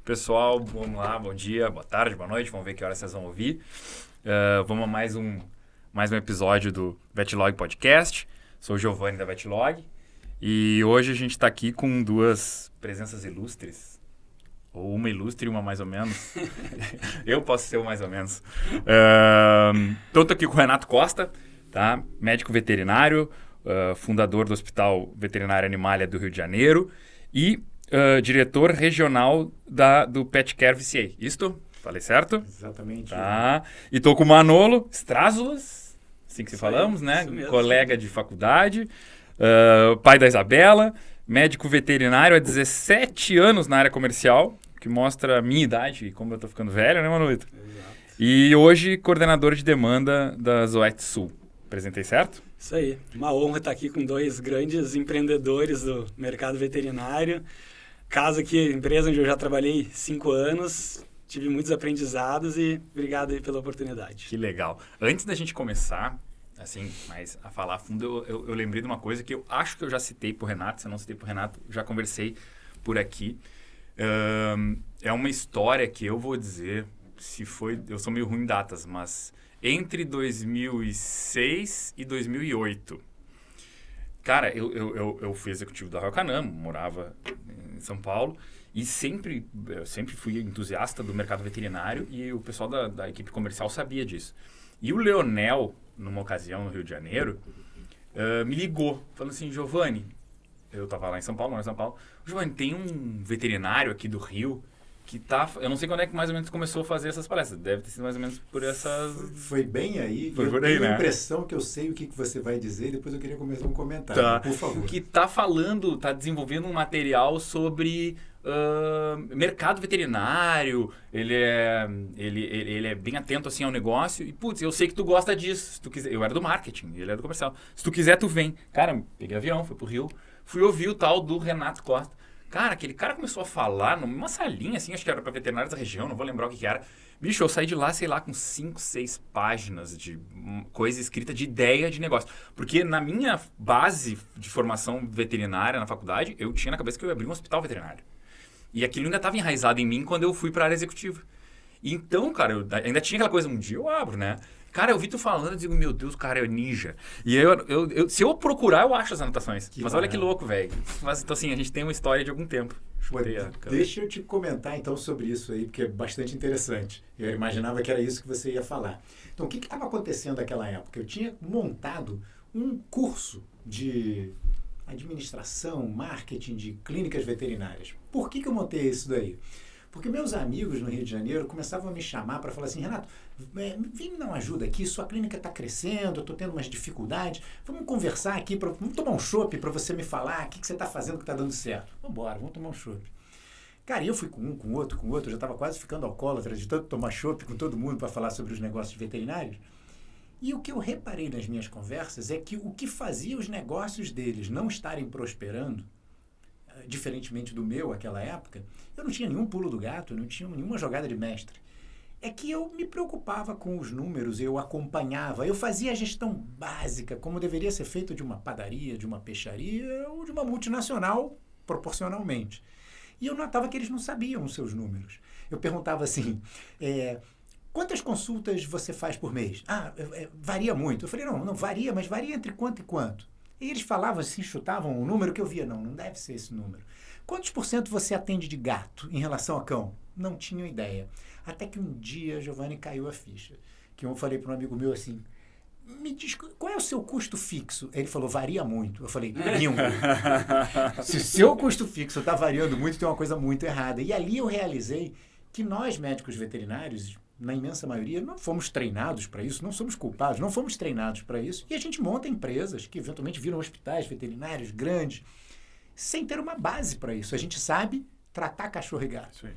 Pessoal, vamos lá, bom dia, boa tarde, boa noite, vamos ver que horas vocês vão ouvir. Vamos a mais um episódio do Vetlog Podcast. Sou o Giovanni da Vetlog e hoje a gente está aqui com duas presenças ilustres, ou uma ilustre e uma mais ou menos. Eu posso ser o mais ou menos. Então estou aqui com o Renato Costa, tá? Médico veterinário, fundador do Hospital Veterinário Animalia do Rio de Janeiro e diretor regional do Pet Care VCA. Isto? Falei certo? Exatamente. Tá. E tô com o Manolo Strázulas, assim que se falamos, né? Mesmo. Colega de faculdade, pai da Isabela, médico veterinário há 17 anos na área comercial, que mostra a minha idade e como eu tô ficando velho, né, Manolito? Exato. E hoje coordenador de demanda da Zoet Sul. Apresentei certo? Isso aí. Uma honra estar aqui com dois grandes empreendedores do mercado veterinário. Casa aqui, empresa onde eu já trabalhei 5 anos, tive muitos aprendizados e obrigado aí pela oportunidade. Que legal. Antes da gente começar, assim, mas a falar a fundo, eu lembrei de uma coisa que eu acho que eu já citei pro Renato, se eu não citei pro Renato, já conversei por aqui. É uma história que eu vou dizer, eu sou meio ruim em datas, mas entre 2006 e 2008. Cara, eu fui executivo da Royal Canin, morava em São Paulo e eu sempre fui entusiasta do mercado veterinário e o pessoal da equipe comercial sabia disso. E o Leonel, numa ocasião no Rio de Janeiro, me ligou, falando assim, Giovanni, eu estava lá em São Paulo, morava em São Paulo, Giovanni, tem um veterinário aqui do Rio que eu não sei quando é que mais ou menos começou a fazer essas palestras. Deve ter sido mais ou menos por essas... Foi bem aí. Foi eu por aí, tenho né? a impressão que eu sei o que você vai dizer e depois eu queria começar um comentário. Tá. Por favor. Que tá desenvolvendo um material sobre mercado veterinário. Ele é bem atento assim ao negócio. E, putz, eu sei que tu gosta disso. Se tu quiser, eu era do marketing, ele era do comercial. Se tu quiser, tu vem. Cara, peguei avião, fui pro Rio. Fui ouvir o tal do Renato Costa. Cara, aquele cara começou a falar numa salinha, assim, acho que era para veterinários da região, não vou lembrar o que era. Bicho, eu saí de lá, sei lá, com 5, 6 páginas de coisa escrita de ideia de negócio. Porque na minha base de formação veterinária na faculdade, eu tinha na cabeça que eu ia abrir um hospital veterinário. E aquilo ainda estava enraizado em mim quando eu fui para a área executiva. Então, cara, eu ainda tinha aquela coisa, um dia eu abro, né? Cara, eu vi tu falando e digo, meu Deus, o cara é ninja. E aí, se eu procurar, eu acho as anotações. Mas olha que louco, velho. Então, assim, a gente tem uma história de algum tempo. Deixa eu te comentar, então, sobre isso aí, porque é bastante interessante. Eu imaginava que era isso que você ia falar. Então, o que estava acontecendo naquela época? Eu tinha montado um curso de administração, marketing de clínicas veterinárias. Por que eu montei isso daí? Porque meus amigos no Rio de Janeiro começavam a me chamar para falar assim, Renato, vem me dar uma ajuda aqui, sua clínica está crescendo, eu estou tendo umas dificuldades, vamos conversar aqui, vamos tomar um chopp para você me falar o que você está fazendo que está dando certo. Vamos embora, vamos tomar um chopp. Cara, eu fui com um, com outro, eu já estava quase ficando alcoólatra de tanto tomar chopp com todo mundo para falar sobre os negócios veterinários. E o que eu reparei nas minhas conversas é que o que fazia os negócios deles não estarem prosperando, diferentemente do meu naquela época, eu não tinha nenhum pulo do gato, eu não tinha nenhuma jogada de mestre. É que eu me preocupava com os números, eu acompanhava, eu fazia a gestão básica, como deveria ser feito de uma padaria, de uma peixaria ou de uma multinacional, proporcionalmente. E eu notava que eles não sabiam os seus números. Eu perguntava assim, quantas consultas você faz por mês? Varia muito. Eu falei, não varia, mas varia entre quanto e quanto? E eles falavam assim, chutavam um número que eu via, não deve ser esse número. Quantos por cento você atende de gato em relação a cão? Não tinha ideia. Até que um dia, Giovanni, caiu a ficha. Que eu falei para um amigo meu assim, me diz, qual é o seu custo fixo? Ele falou, varia muito. Eu falei, nenhum. Se o seu custo fixo está variando muito, tem uma coisa muito errada. E ali eu realizei que nós, médicos veterinários, na imensa maioria, não fomos treinados para isso, não somos culpados, não fomos treinados para isso. E a gente monta empresas que eventualmente viram hospitais veterinários grandes, sem ter uma base para isso. A gente sabe tratar cachorro e gato. Sim.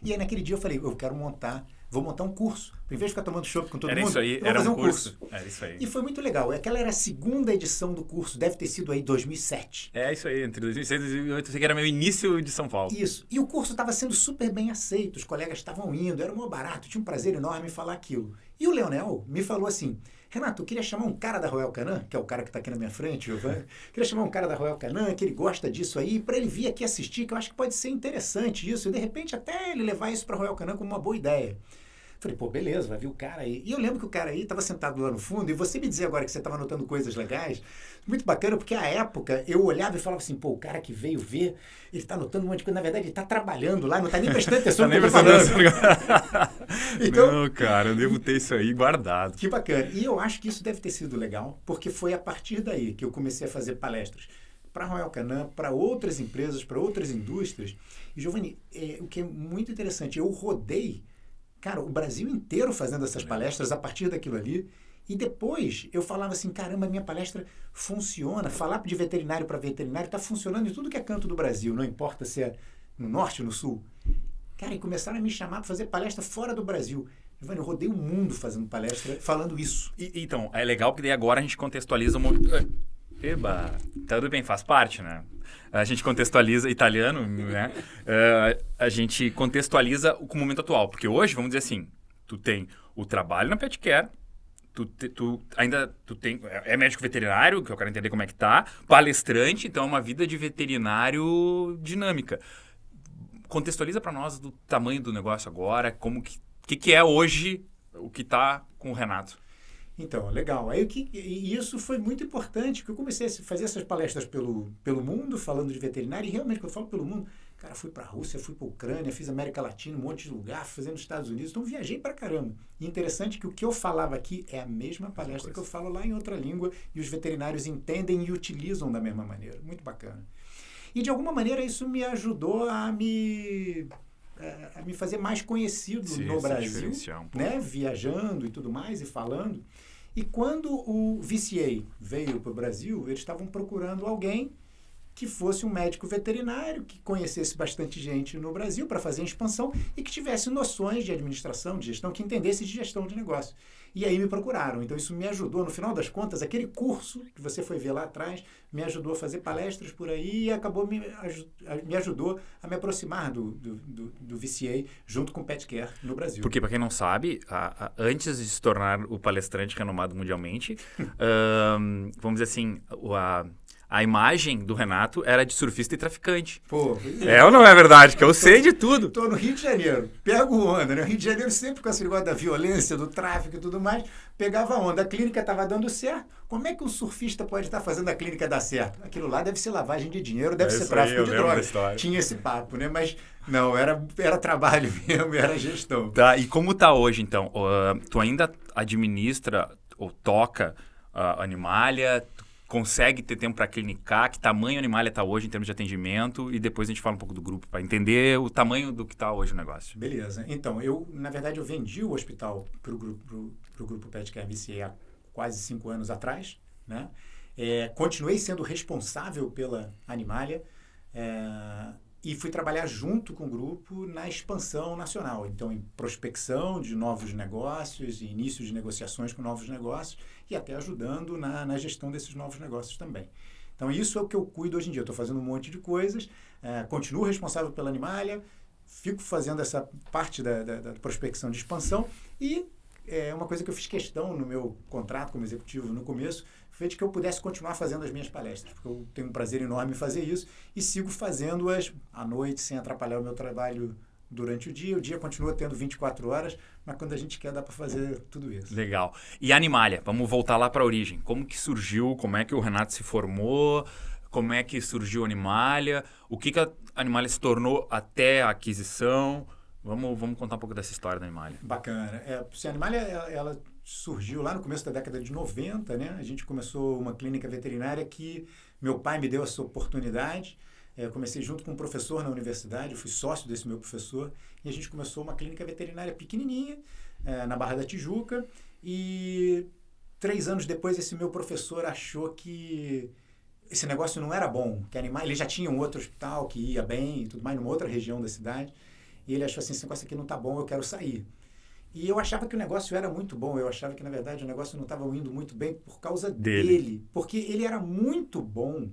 E aí naquele dia eu falei, eu quero montar vou montar um curso. Em vez de ficar tomando chopp com todo Era mundo, isso aí, eu vou era fazer um um curso. Era isso aí. E foi muito legal. Aquela era a segunda edição do curso, deve ter sido aí 2007. É isso aí, entre 2006 e 2008, eu sei que era meu início de São Paulo. Isso. E o curso estava sendo super bem aceito, os colegas estavam indo, era um barato, tinha um prazer enorme em falar aquilo. E o Leonel me falou assim, Renato, eu queria chamar um cara da Royal Canin, que é o cara que está aqui na minha frente, Giovanni, queria chamar um cara da Royal Canin, que ele gosta disso aí, para ele vir aqui assistir, que eu acho que pode ser interessante isso, e de repente até ele levar isso para a Royal Canin como uma boa ideia. Falei, pô, beleza, vai vir o cara aí. E eu lembro que o cara aí estava sentado lá no fundo, e você me dizer agora que você estava anotando coisas legais, muito bacana, porque à época eu olhava e falava assim, pô, o cara que veio ver, ele está anotando um monte de coisa, na verdade ele está trabalhando lá, não está nem prestando atenção no que eu estou falando. Então, não, cara, eu devo ter isso aí guardado. Que bacana. E eu acho que isso deve ter sido legal, porque foi a partir daí que eu comecei a fazer palestras para a Royal Canin, para outras empresas, para outras indústrias. E, Giovanni, o que é muito interessante, eu rodei, cara, o Brasil inteiro fazendo essas palestras a partir daquilo ali. E depois eu falava assim, caramba, minha palestra funciona. Falar de veterinário para veterinário está funcionando em tudo que é canto do Brasil, não importa se é no norte ou no sul. Cara, e começaram a me chamar para fazer palestra fora do Brasil. Giovanni, eu rodei o mundo fazendo palestra, falando isso. Então, é legal porque daí agora a gente contextualiza Eba, tudo bem, faz parte, né? A gente contextualiza italiano, né? A gente contextualiza o momento atual. Porque hoje, vamos dizer assim, tu tem o trabalho na pet care, tu tem, é médico veterinário, que eu quero entender como é que tá, palestrante, então é uma vida de veterinário dinâmica. Contextualiza para nós do tamanho do negócio agora, como que é hoje o que tá com o Renato. Então, legal. Aí, e isso foi muito importante, porque eu comecei a fazer essas palestras pelo mundo, falando de veterinário, e realmente, quando eu falo pelo mundo, cara, fui para a Rússia, fui para a Ucrânia, fiz América Latina, um monte de lugar, fui nos Estados Unidos, então viajei para caramba. E interessante que o que eu falava aqui é a mesma palestra que eu falo lá em outra língua, e os veterinários entendem e utilizam da mesma maneira. Muito bacana. E de alguma maneira isso me ajudou a me fazer mais conhecido no Brasil, né? Viajando e tudo mais e falando. E quando o VCA veio para o Brasil, eles estavam procurando alguém que fosse um médico veterinário, que conhecesse bastante gente no Brasil para fazer a expansão e que tivesse noções de administração, de gestão, que entendesse de gestão de negócio. E aí me procuraram. Então isso me ajudou, no final das contas, aquele curso que você foi ver lá atrás, me ajudou a fazer palestras por aí e acabou me ajudou a me aproximar do VCA junto com o Pet Care no Brasil. Porque, para quem não sabe, antes de se tornar o palestrante renomado mundialmente, vamos dizer assim, a imagem do Renato era de surfista e traficante. Pô, é ou não é verdade? Que eu sei de tudo. Estou no Rio de Janeiro, pego onda, né? O Rio de Janeiro sempre com esse negócio da violência, do tráfico e tudo mais, pegava onda. A clínica estava dando certo. Como é que um surfista pode estar fazendo a clínica dar certo? Aquilo lá deve ser lavagem de dinheiro, deve ser tráfico de drogas. Tinha esse papo, né? Mas não, era trabalho mesmo, era gestão. Tá, e como tá hoje, então? Tu ainda administra ou toca Animalia? Consegue ter tempo para clinicar? Que tamanho a Animalia está hoje em termos de atendimento? E depois a gente fala um pouco do grupo, para entender o tamanho do que está hoje o negócio. Beleza. Então, na verdade, eu vendi o hospital para o grupo Pet Care VCA há quase 5 anos atrás, né? Continuei sendo responsável pela Animalia e fui trabalhar junto com o grupo na expansão nacional. Então, em prospecção de novos negócios e início de negociações com novos negócios e até ajudando na gestão desses novos negócios também. Então, isso é o que eu cuido hoje em dia. Eu estou fazendo um monte de coisas, continuo responsável pela Animalia, fico fazendo essa parte da prospecção de expansão e uma coisa que eu fiz questão no meu contrato como executivo no começo foi de que eu pudesse continuar fazendo as minhas palestras, porque eu tenho um prazer enorme em fazer isso e sigo fazendo-as à noite sem atrapalhar o meu trabalho durante o dia continua tendo 24 horas, mas quando a gente quer dá para fazer tudo isso. Legal. E a Animalia, vamos voltar lá para a origem. Como que surgiu, como é que o Renato se formou, como é que surgiu a Animalia, o que a Animalia se tornou até a aquisição? Vamos contar um pouco dessa história da Animalia. Bacana. A Animalia, ela surgiu lá no começo da década de 90, né? A gente começou uma clínica veterinária que meu pai me deu essa oportunidade. Eu comecei junto com um professor na universidade, eu fui sócio desse meu professor, e a gente começou uma clínica veterinária pequenininha, na Barra da Tijuca, e 3 anos depois esse meu professor achou que esse negócio não era bom, que ele já tinha um outro hospital que ia bem e tudo mais, numa outra região da cidade, e ele achou assim, esse negócio aqui não tá bom, eu quero sair. E eu achava que o negócio era muito bom, eu achava que, na verdade, o negócio não estava indo muito bem por causa dele. Porque ele era muito bom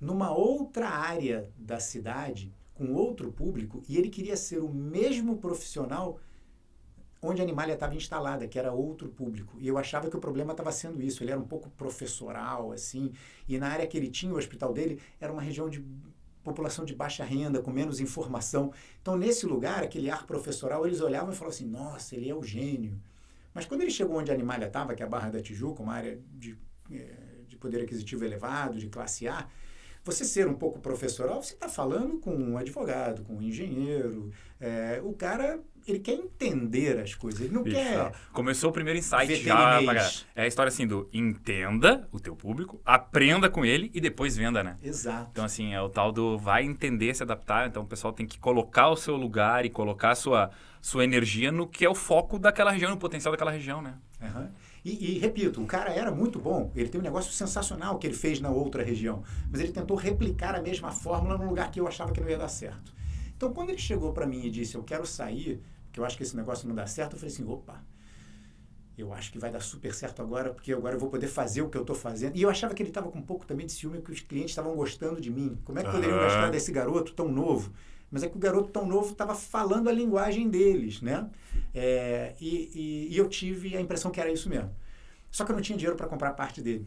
numa outra área da cidade, com outro público, e ele queria ser o mesmo profissional onde a Animalia estava instalada, que era outro público. E eu achava que o problema estava sendo isso. Ele era um pouco professoral, assim, e na área que ele tinha, o hospital dele, era uma região de população de baixa renda, com menos informação. Então, nesse lugar, aquele ar professoral, eles olhavam e falavam assim, nossa, ele é o gênio. Mas quando ele chegou onde a Animalia estava, que é a Barra da Tijuca, uma área de poder aquisitivo elevado, de classe A, você ser um pouco professoral, você está falando com um advogado, com um engenheiro. O cara, ele quer entender as coisas, ele não quer... Começou o primeiro insight já. É a história assim do entenda o teu público, aprenda com ele e depois venda, né? Exato. Então, assim, é o tal do vai entender, se adaptar. Então, o pessoal tem que colocar o seu lugar e colocar a sua energia no que é o foco daquela região, no potencial daquela região, né? Uhum. E, repito, o cara era muito bom, ele tem um negócio sensacional que ele fez na outra região, mas ele tentou replicar a mesma fórmula num lugar que eu achava que não ia dar certo. Então, quando ele chegou para mim e disse, eu quero sair, porque eu acho que esse negócio não dá certo, eu falei assim, opa, eu acho que vai dar super certo agora, porque agora eu vou poder fazer o que eu estou fazendo. E eu achava que ele estava com um pouco também de ciúme, que os clientes estavam gostando de mim. Como é que poderiam gostar desse garoto tão novo? Mas é que o garoto tão novo estava falando a linguagem deles, né? E eu tive a impressão que era isso mesmo. Só que eu não tinha dinheiro para comprar parte dele.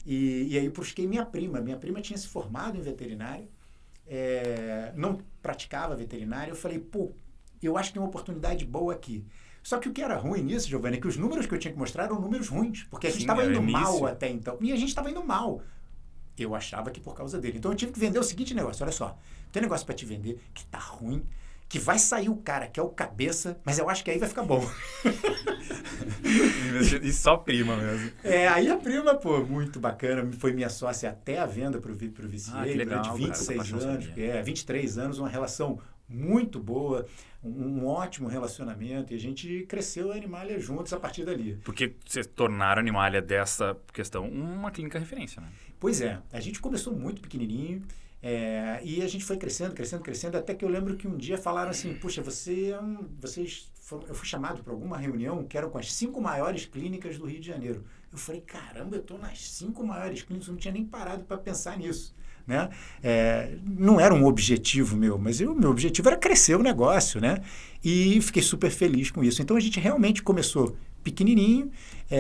E aí eu busquei minha prima. Minha prima tinha se formado em veterinária, não praticava veterinária. Eu falei, pô, eu acho que tem uma oportunidade boa aqui. Só que o que era ruim nisso, Giovanni, é que os números que eu tinha que mostrar eram números ruins, porque a gente estava indo mal até então. E a gente estava indo mal. Eu achava que por causa dele. Então eu tive que vender o seguinte negócio, olha só, tem um negócio para te vender que tá ruim, que vai sair o cara que é o cabeça, mas eu acho que aí vai ficar bom. E só prima mesmo. Aí a prima, pô, muito bacana, foi minha sócia até a venda pro VCA, durante 26 anos, 23 anos, uma relação muito boa, um ótimo relacionamento, e a gente cresceu a Animalia juntos a partir dali. Porque vocês tornaram a Animalia dessa questão uma clínica referência, né? Pois é, a gente começou muito pequenininho, e a gente foi crescendo, até que eu lembro que um dia falaram assim, puxa, eu fui chamado para alguma reunião que era com as 5 maiores clínicas do Rio de Janeiro. Eu falei, caramba, eu estou nas 5 maiores clínicas, eu não tinha nem parado para pensar nisso. Né? Não era um objetivo meu, mas o meu objetivo era crescer o negócio, né? E fiquei super feliz com isso. Então a gente realmente começou pequenininho,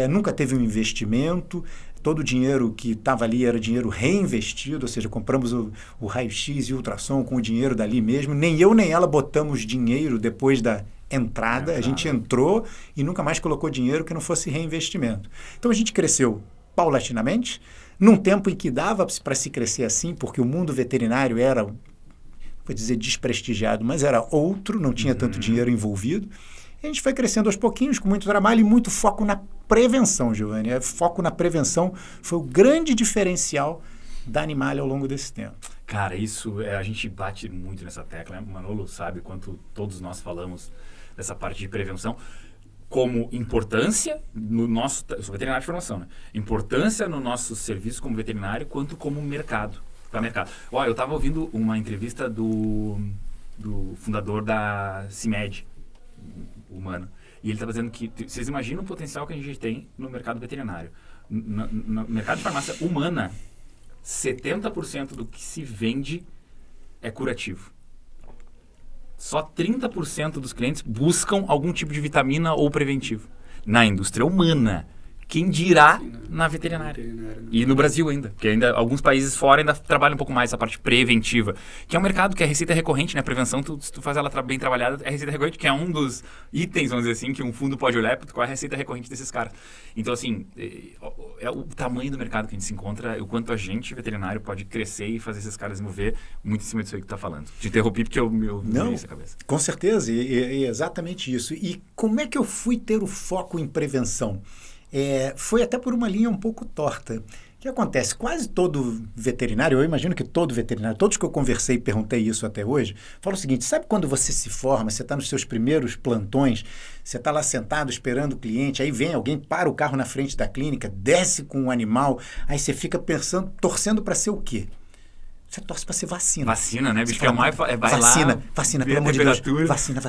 nunca teve um investimento, todo o dinheiro que estava ali era dinheiro reinvestido, ou seja, compramos o raio-x e o ultrassom com o dinheiro dali mesmo, nem eu nem ela botamos dinheiro depois da entrada, a gente entrou e nunca mais colocou dinheiro que não fosse reinvestimento. Então a gente cresceu paulatinamente, num tempo em que dava para se crescer assim, porque o mundo veterinário era, vou dizer desprestigiado, mas era outro, não tinha tanto dinheiro envolvido. E a gente foi crescendo aos pouquinhos, com muito trabalho e muito foco na prevenção, Giovanni. Foco na prevenção foi o grande diferencial da Animalia ao longo desse tempo. Cara, isso, a gente bate muito nessa tecla, né? O Manolo sabe quanto todos nós falamos dessa parte de prevenção. Como importância no nosso... Eu sou veterinário de formação, né? Importância no nosso serviço como veterinário, quanto como mercado. Para mercado. Eu estava ouvindo uma entrevista do fundador da CIMED, humano. E ele estava dizendo que... Vocês imaginam o potencial que a gente tem no mercado veterinário. No mercado de farmácia humana, 70% do que se vende é curativo. Só 30% dos clientes buscam algum tipo de vitamina ou preventivo. Na indústria humana. Quem dirá na veterinária. E no Brasil ainda. Porque ainda alguns países fora ainda trabalham um pouco mais essa parte preventiva. Que é um mercado que é receita recorrente, né? Prevenção, se tu faz ela bem trabalhada, é receita recorrente, que é um dos itens, vamos dizer assim, que um fundo pode olhar, qual é a receita recorrente desses caras. Então, assim, é o tamanho do mercado que a gente se encontra, o quanto a gente, veterinário, pode crescer e fazer esses caras mover muito em cima disso aí que tu tá falando. Te interrompi porque eu não, isso na cabeça. Com certeza, é exatamente isso. E como é que eu fui ter o foco em prevenção? Foi até por uma linha um pouco torta. O que acontece? Quase todo veterinário, eu imagino que todo veterinário, todos que eu conversei e perguntei isso até hoje, falam o seguinte, sabe quando você se forma, você está nos seus primeiros plantões, você está lá sentado esperando o cliente, aí vem alguém, para o carro na frente da clínica, desce com um animal, aí você fica pensando, torcendo para ser o quê? Você torce para ser vacina. Vacina, né, bicho? Você fala, vai vacina, lá, vacina, pelo amor de Deus. Vacina,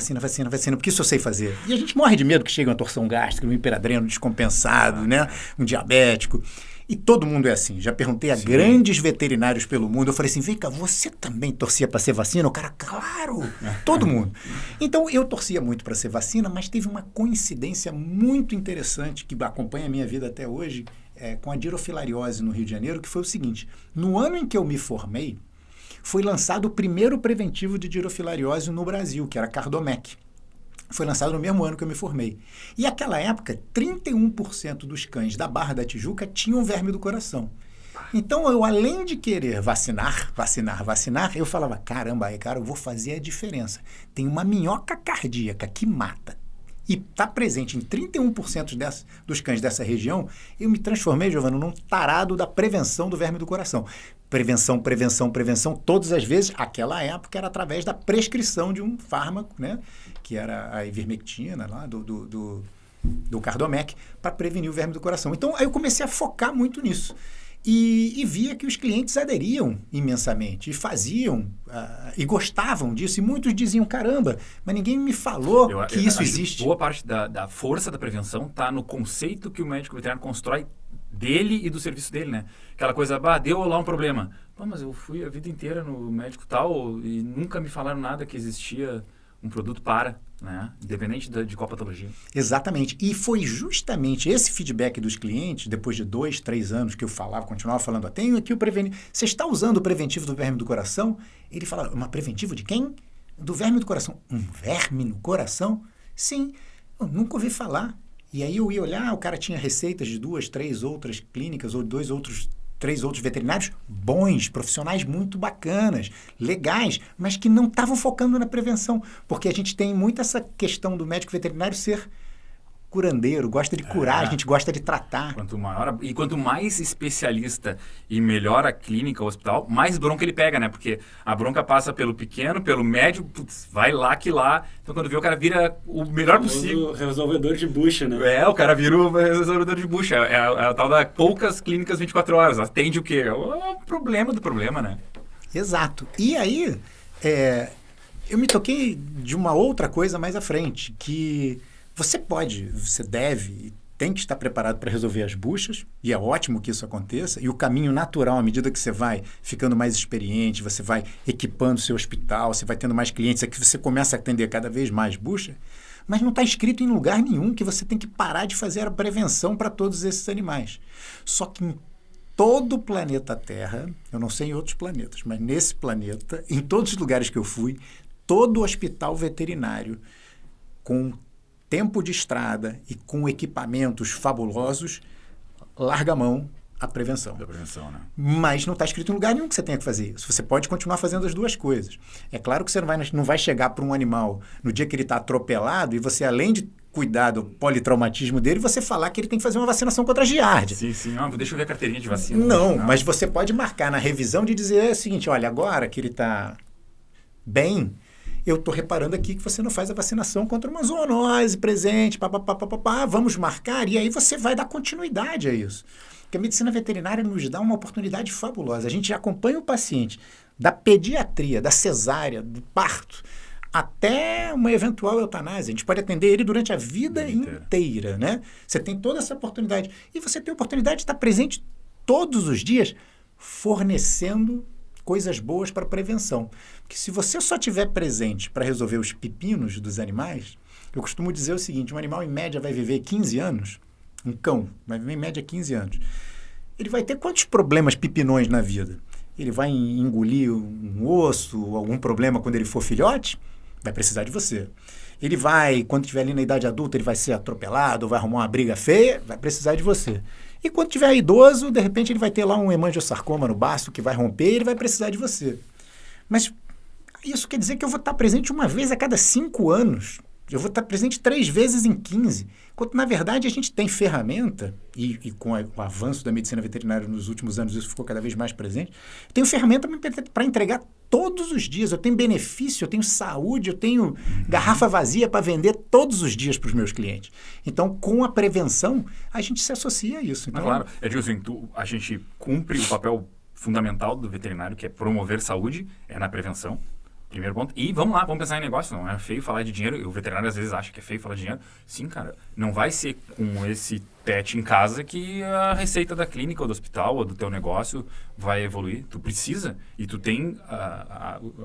porque isso eu sei fazer. E a gente morre de medo que chegue uma torção gástrica, um hiperadreno descompensado, né? Um diabético. E todo mundo é assim. Já perguntei a grandes veterinários pelo mundo. Eu falei assim, vem cá, você também torcia para ser vacina? O cara, claro, todo mundo. Então, eu torcia muito para ser vacina, mas teve uma coincidência muito interessante que acompanha a minha vida até hoje, com a dirofilariose no Rio de Janeiro, que foi o seguinte. No ano em que eu me formei, foi lançado o primeiro preventivo de dirofilariose no Brasil, que era Cardomec. Foi lançado no mesmo ano que eu me formei. E naquela época, 31% dos cães da Barra da Tijuca tinham verme do coração. Então, eu, além de querer vacinar, eu falava, caramba, cara, eu vou fazer a diferença. Tem uma minhoca cardíaca que mata. E está presente em 31% dos cães dessa região, eu me transformei, Giovana, num tarado da prevenção do verme do coração. Prevenção, todas as vezes, aquela época era através da prescrição de um fármaco, né? Que era a ivermectina, lá, do Cardomec, para prevenir o verme do coração. Então, aí eu comecei a focar muito nisso. E via que os clientes aderiam imensamente e faziam e gostavam disso. E muitos diziam, caramba, mas ninguém me falou que isso existe. Boa parte da força da prevenção está no conceito que o médico veterinário constrói dele e do serviço dele, né? Aquela coisa, deu lá um problema. Mas eu fui a vida inteira no médico tal e nunca me falaram nada que existia um produto para, né? Independente de qual patologia. Exatamente. E foi justamente esse feedback dos clientes, depois de 2, 3 anos que eu continuava falando, tenho aqui o preventivo. Você está usando o preventivo do verme do coração? Ele fala, uma preventivo de quem? Do verme do coração. Um verme no coração? Sim, eu nunca ouvi falar. E aí eu ia olhar, o cara tinha receitas de 2, 3 outras clínicas ou 3 outros veterinários bons, profissionais muito bacanas, legais, mas que não estavam focando na prevenção. Porque a gente tem muito essa questão do médico veterinário ser curandeiro, gosta de curar, a gente gosta de tratar. Quanto mais especialista e melhor a clínica, o hospital, mais bronca ele pega, né? Porque a bronca passa pelo pequeno, pelo médio, vai lá que lá. Então, quando vê, o cara vira o melhor possível. O resolvedor de bucha, né? O cara vira o resolvedor de bucha. É a tal da poucas clínicas 24 horas. Atende o quê? É o problema do problema, né? Exato. E aí, eu me toquei de uma outra coisa mais à frente, que você deve e tem que estar preparado para resolver as buchas, e é ótimo que isso aconteça, e o caminho natural, à medida que você vai ficando mais experiente, você vai equipando seu hospital, você vai tendo mais clientes, é que você começa a atender cada vez mais bucha, mas não está escrito em lugar nenhum que você tem que parar de fazer a prevenção para todos esses animais. Só que em todo o planeta Terra, eu não sei em outros planetas, mas nesse planeta, em todos os lugares que eu fui, todo hospital veterinário com tempo de estrada e com equipamentos fabulosos, larga a mão a prevenção. Da prevenção, né? Mas não está escrito em lugar nenhum que você tenha que fazer isso. Você pode continuar fazendo as duas coisas. É claro que você não vai chegar para um animal no dia que ele está atropelado e você, além de cuidar do politraumatismo dele, você falar que ele tem que fazer uma vacinação contra a giardia. Sim. Deixa eu ver a carteirinha de vacina. Não, mas você pode marcar na revisão de dizer o seguinte, olha, agora que ele está bem, eu estou reparando aqui que você não faz a vacinação contra uma zoonose presente, vamos marcar, e aí você vai dar continuidade a isso. Porque a medicina veterinária nos dá uma oportunidade fabulosa. A gente acompanha o paciente da pediatria, da cesárea, do parto, até uma eventual eutanásia. A gente pode atender ele durante a vida inteira, né? Você tem toda essa oportunidade. E você tem a oportunidade de estar presente todos os dias, fornecendo coisas boas para prevenção. Porque se você só estiver presente para resolver os pepinos dos animais, eu costumo dizer o seguinte, um animal em média vai viver 15 anos, um cão vai viver em média 15 anos. Ele vai ter quantos problemas pepinões na vida? Ele vai engolir um osso, algum problema quando ele for filhote? Vai precisar de você. Ele vai, quando estiver ali na idade adulta, ele vai ser atropelado, vai arrumar uma briga feia, vai precisar de você. E quando tiver idoso, de repente ele vai ter lá um hemangiosarcoma no baço que vai romper e ele vai precisar de você. Mas isso quer dizer que eu vou estar presente uma vez a cada 5 anos. Eu vou estar presente 3 vezes em 15. Enquanto, na verdade, a gente tem ferramenta, e com o avanço da medicina veterinária nos últimos anos isso ficou cada vez mais presente, eu tenho ferramenta para entregar todos os dias. Eu tenho benefício, eu tenho saúde, eu tenho garrafa vazia para vender todos os dias para os meus clientes. Então, com a prevenção, a gente se associa a isso. Então, claro, eu digo assim, a gente cumpre o papel fundamental do veterinário, que é promover saúde, é na prevenção. Primeiro ponto. E vamos lá, vamos pensar em negócio. Não é feio falar de dinheiro. O veterinário às vezes acha que é feio falar de dinheiro. Sim, cara. Não vai ser com esse pet em casa que a receita da clínica ou do hospital ou do teu negócio vai evoluir. Tu precisa. E tu tem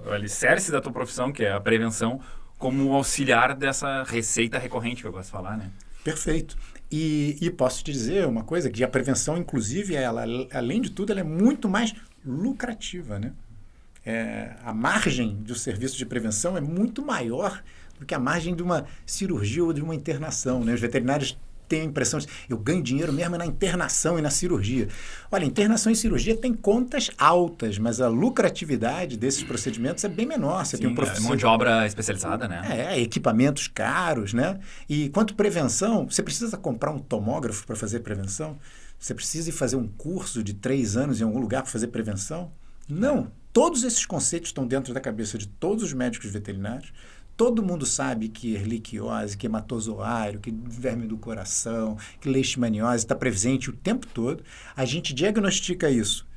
o alicerce da tua profissão, que é a prevenção, como auxiliar dessa receita recorrente que eu gosto de falar, né? Perfeito. E posso te dizer uma coisa, que a prevenção, inclusive, ela, além de tudo, ela é muito mais lucrativa, né? A margem do serviço de prevenção é muito maior do que a margem de uma cirurgia ou de uma internação, né? Os veterinários têm a impressão de eu ganho dinheiro mesmo na internação e na cirurgia. Olha, internação e cirurgia tem contas altas, mas a lucratividade desses procedimentos é bem menor. Você tem um profissional, mão de obra especializada, né? Equipamentos caros, né? E quanto prevenção, você precisa comprar um tomógrafo para fazer prevenção? Você precisa ir fazer um curso de 3 anos em algum lugar para fazer prevenção? Não. Todos esses conceitos estão dentro da cabeça de todos os médicos veterinários. Todo mundo sabe que erliquiose, que hematozoário, que verme do coração, que leishmaniose está presente o tempo todo. A gente diagnostica isso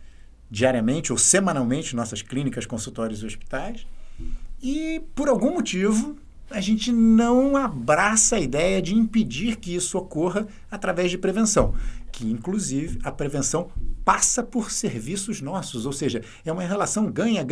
diariamente ou semanalmente em nossas clínicas, consultórios e hospitais. E, por algum motivo, a gente não abraça a ideia de impedir que isso ocorra através de prevenção, que, inclusive, a prevenção passa por serviços nossos, ou seja, é uma relação ganha,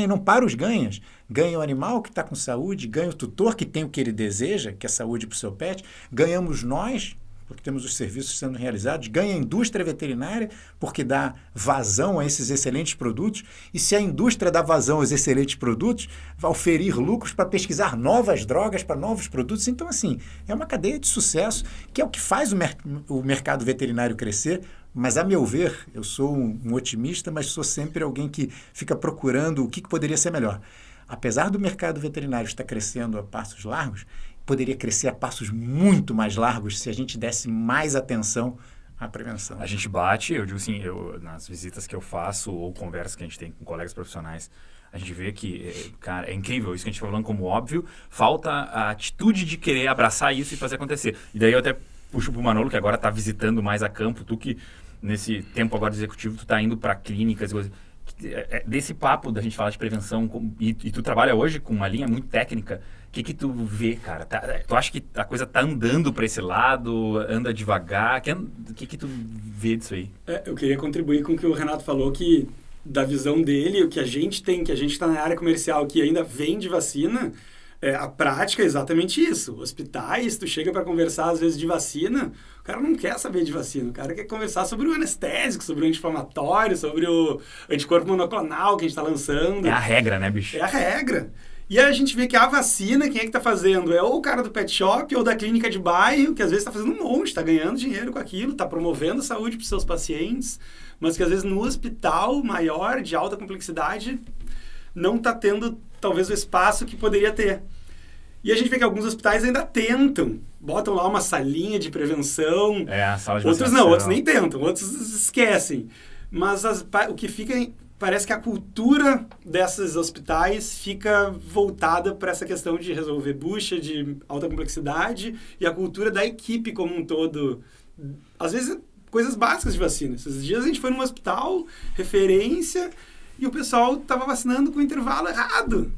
não para os ganhas. Ganha o animal que está com saúde, ganha o tutor que tem o que ele deseja, que é saúde para o seu pet, ganhamos nós, porque temos os serviços sendo realizados, ganha a indústria veterinária, porque dá vazão a esses excelentes produtos, e se a indústria dá vazão aos excelentes produtos, vai oferir lucros para pesquisar novas drogas para novos produtos. Então, assim, é uma cadeia de sucesso, que é o que faz o mercado veterinário crescer. Mas, a meu ver, eu sou um otimista, mas sou sempre alguém que fica procurando o que poderia ser melhor. Apesar do mercado veterinário estar crescendo a passos largos, poderia crescer a passos muito mais largos se a gente desse mais atenção à prevenção. A gente bate, eu digo assim, nas visitas que eu faço ou conversas que a gente tem com colegas profissionais, a gente vê que, cara, é incrível isso que a gente está falando como óbvio, falta a atitude de querer abraçar isso e fazer acontecer. E daí eu até puxo pro Manolo, que agora está visitando mais a campo, tu que nesse tempo agora de executivo, tu está indo para clínicas e coisas. Desse papo da gente falar de prevenção, e tu trabalha hoje com uma linha muito técnica, o que tu vê, cara? Tu acha que a coisa tá andando para esse lado, anda devagar? O que tu vê disso aí? Eu queria contribuir com o que o Renato falou, que da visão dele, o que a gente tem, que a gente está na área comercial, que ainda vende vacina, a prática é exatamente isso. Hospitais, tu chega para conversar às vezes de vacina, o cara não quer saber de vacina, o cara quer conversar sobre o anestésico, sobre o anti-inflamatório, sobre o anticorpo monoclonal que a gente está lançando. É a regra, né, bicho? É a regra. E aí a gente vê que a vacina, quem é que está fazendo? É ou o cara do pet shop ou da clínica de bairro, que às vezes está fazendo um monte, está ganhando dinheiro com aquilo, está promovendo a saúde para os seus pacientes, mas que às vezes no hospital maior, de alta complexidade, não está tendo talvez o espaço que poderia ter. E a gente vê que alguns hospitais ainda tentam, botam lá uma salinha de prevenção. A sala de outros vacinação. não, outros nem tentam, outros esquecem. Mas o que fica, parece que a cultura desses hospitais fica voltada para essa questão de resolver bucha, de alta complexidade, e a cultura da equipe como um todo. Às vezes, coisas básicas de vacina. Esses dias a gente foi num hospital, referência, e o pessoal estava vacinando com o intervalo errado.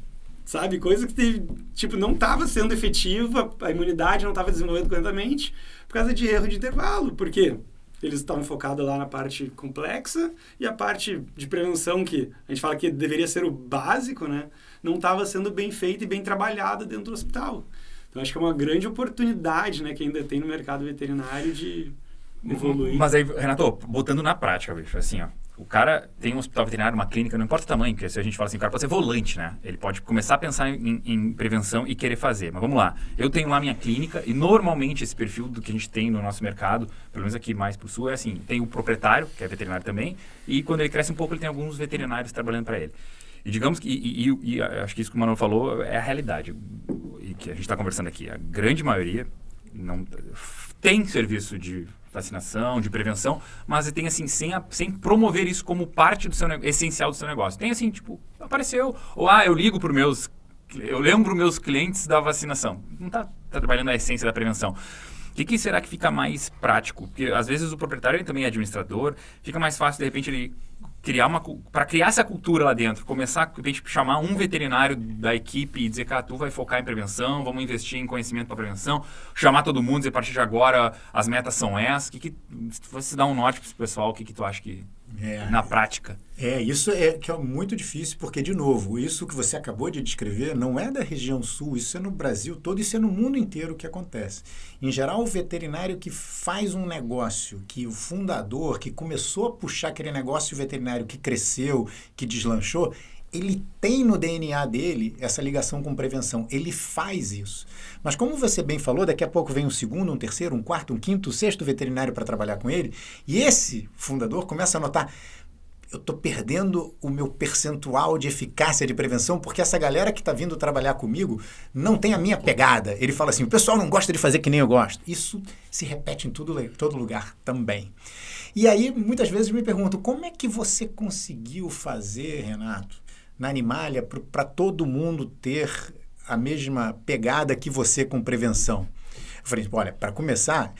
Sabe? Coisa que, tipo, não estava sendo efetiva, a imunidade não estava desenvolvendo corretamente por causa de erro de intervalo. Por quê? Eles estavam focados lá na parte complexa e a parte de prevenção, que a gente fala que deveria ser o básico, né? Não estava sendo bem feita e bem trabalhada dentro do hospital. Então, acho que é uma grande oportunidade, né, que ainda tem no mercado veterinário de evoluir. Mas aí, Renato, botando na prática, bicho, assim, ó. O cara tem um hospital veterinário, uma clínica, não importa o tamanho, porque se a gente fala assim, o cara pode ser volante, né? Ele pode começar a pensar em prevenção e querer fazer. Mas vamos lá, eu tenho lá minha clínica e normalmente esse perfil do que a gente tem no nosso mercado, pelo menos aqui mais pro sul, é assim, tem o proprietário, que é veterinário também, e quando ele cresce um pouco, ele tem alguns veterinários trabalhando para ele. E digamos que, e acho que isso que o Manuel falou é a realidade, e que a gente está conversando aqui. A grande maioria não tem serviço de vacinação, de prevenção, mas tem assim, sem promover isso como parte do seu essencial do seu negócio. Tem assim, tipo, apareceu, ou eu eu lembro meus clientes da vacinação. Não tá trabalhando a essência da prevenção. O que será que fica mais prático? Porque às vezes o proprietário ele também é administrador, fica mais fácil, de repente, ele para criar essa cultura lá dentro, começar a gente chamar um veterinário da equipe e dizer, cara, tu vai focar em prevenção, vamos investir em conhecimento para prevenção, chamar todo mundo, dizer, a partir de agora as metas são essas, se você dá um norte para esse pessoal, o que tu acha que na prática? Isso é que é muito difícil, porque, de novo, isso que você acabou de descrever não é da região sul, isso é no Brasil todo, isso é no mundo inteiro que acontece. Em geral, o veterinário que faz um negócio, que o fundador, que começou a puxar aquele negócio veterinário que cresceu, que deslanchou, ele tem no DNA dele essa ligação com prevenção. Ele faz isso. Mas como você bem falou, daqui a pouco vem um segundo, um terceiro, um quarto, um quinto, um sexto veterinário para trabalhar com ele. E esse fundador começa a notar, eu estou perdendo o meu percentual de eficácia de prevenção porque essa galera que está vindo trabalhar comigo não tem a minha pegada. Ele fala assim, o pessoal não gosta de fazer que nem eu gosto. Isso se repete em todo lugar também. E aí, muitas vezes me perguntam, como é que você conseguiu fazer, Renato, na Animalia, para todo mundo ter a mesma pegada que você com prevenção? Eu falei, olha, para começar,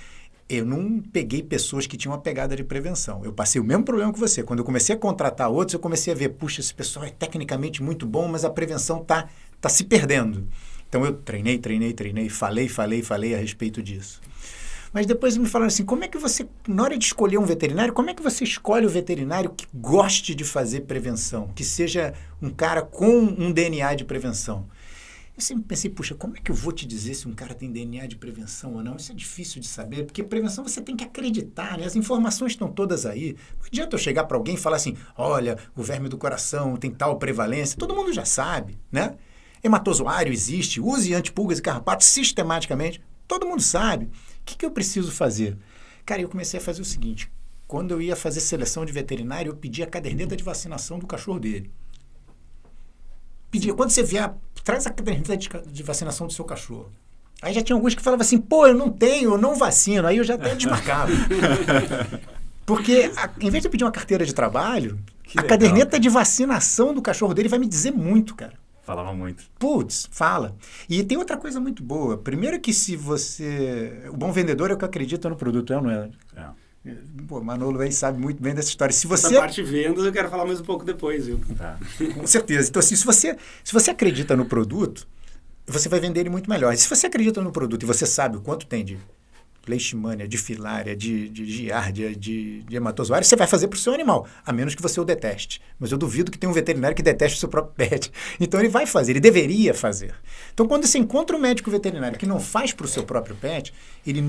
eu não peguei pessoas que tinham uma pegada de prevenção. Eu passei o mesmo problema que você. Quando eu comecei a contratar outros, eu comecei a ver, puxa, esse pessoal é tecnicamente muito bom, mas a prevenção tá se perdendo. Então, eu treinei, falei a respeito disso. Mas depois me falaram assim, como é que você, na hora de escolher um veterinário, como é que você escolhe o veterinário que goste de fazer prevenção, que seja um cara com um DNA de prevenção? Eu sempre pensei, puxa, como é que eu vou te dizer se um cara tem DNA de prevenção ou não? Isso é difícil de saber, porque prevenção você tem que acreditar, né? As informações estão todas aí. Não adianta eu chegar para alguém e falar assim, olha, o verme do coração tem tal prevalência. Todo mundo já sabe, né? Hematozoário existe, use antipulgas e carrapatos sistematicamente. Todo mundo sabe. O que eu preciso fazer? Cara, eu comecei a fazer o seguinte, quando eu ia fazer seleção de veterinário, eu pedia a caderneta de vacinação do cachorro dele. Pedia, quando você vier, traz a caderneta de vacinação do seu cachorro. Aí já tinha alguns que falavam assim, pô, eu não tenho, eu não vacino. Aí eu já até desmarcava. Porque, em vez de eu pedir uma carteira de trabalho, caderneta de vacinação do cachorro dele vai me dizer muito, cara. Falava muito. Putz, fala. E tem outra coisa muito boa. Primeiro que se você... O bom vendedor é o que acredita no produto, não é? Pô, Manolo aí sabe muito bem dessa história. Se você... Essa parte de vendas eu quero falar mais um pouco depois, viu? Tá. Com certeza. Então, assim, se você acredita no produto, você vai vender ele muito melhor. E se você acredita no produto e você sabe o quanto tem de leishmania, de filária, de giardia, de hematozoário, você vai fazer para o seu animal, a menos que você o deteste. Mas eu duvido que tenha um veterinário que deteste o seu próprio pet. Então, ele vai fazer, ele deveria fazer. Então, quando você encontra um médico veterinário que não faz para o seu próprio pet, ele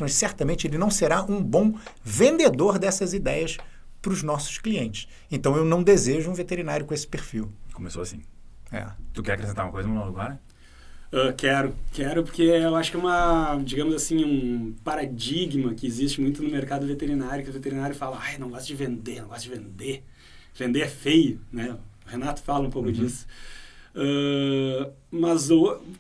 certamente ele não será um bom vendedor dessas ideias para os nossos clientes. Então, eu não desejo um veterinário com esse perfil. Começou assim. É. Tu quer acrescentar uma coisa no lugar? Quero, porque eu acho que é uma, digamos assim, um paradigma que existe muito no mercado veterinário, que o veterinário fala, não gosto de vender. Vender é feio, né? O Renato fala um pouco disso. Mas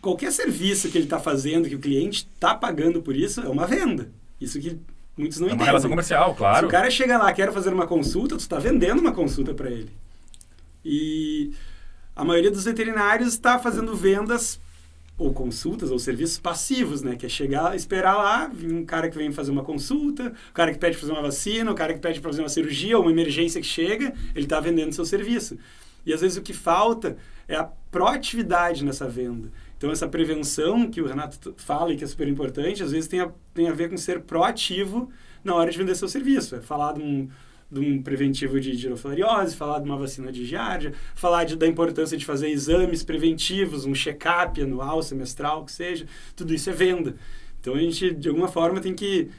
qualquer serviço que ele está fazendo, que o cliente está pagando por isso, é uma venda. Isso que muitos não entendem. É uma relação comercial, claro. Se o cara chega lá, quer fazer uma consulta, tu está vendendo uma consulta para ele. E a maioria dos veterinários está fazendo vendas ou consultas, ou serviços passivos, né? Que é chegar, esperar lá, um cara que vem fazer uma consulta, o cara que pede para fazer uma vacina, o cara que pede para fazer uma cirurgia, ou uma emergência que chega, ele está vendendo seu serviço. E às vezes o que falta é a proatividade nessa venda. Então essa prevenção que o Renato fala e que é super importante, às vezes tem a ver com ser proativo na hora de vender seu serviço. É falar de um preventivo de girofilariose, falar de uma vacina de giardia, falar da importância de fazer exames preventivos, um check-up anual, semestral, que seja. Tudo isso é venda. Então, a gente, de alguma forma, tem que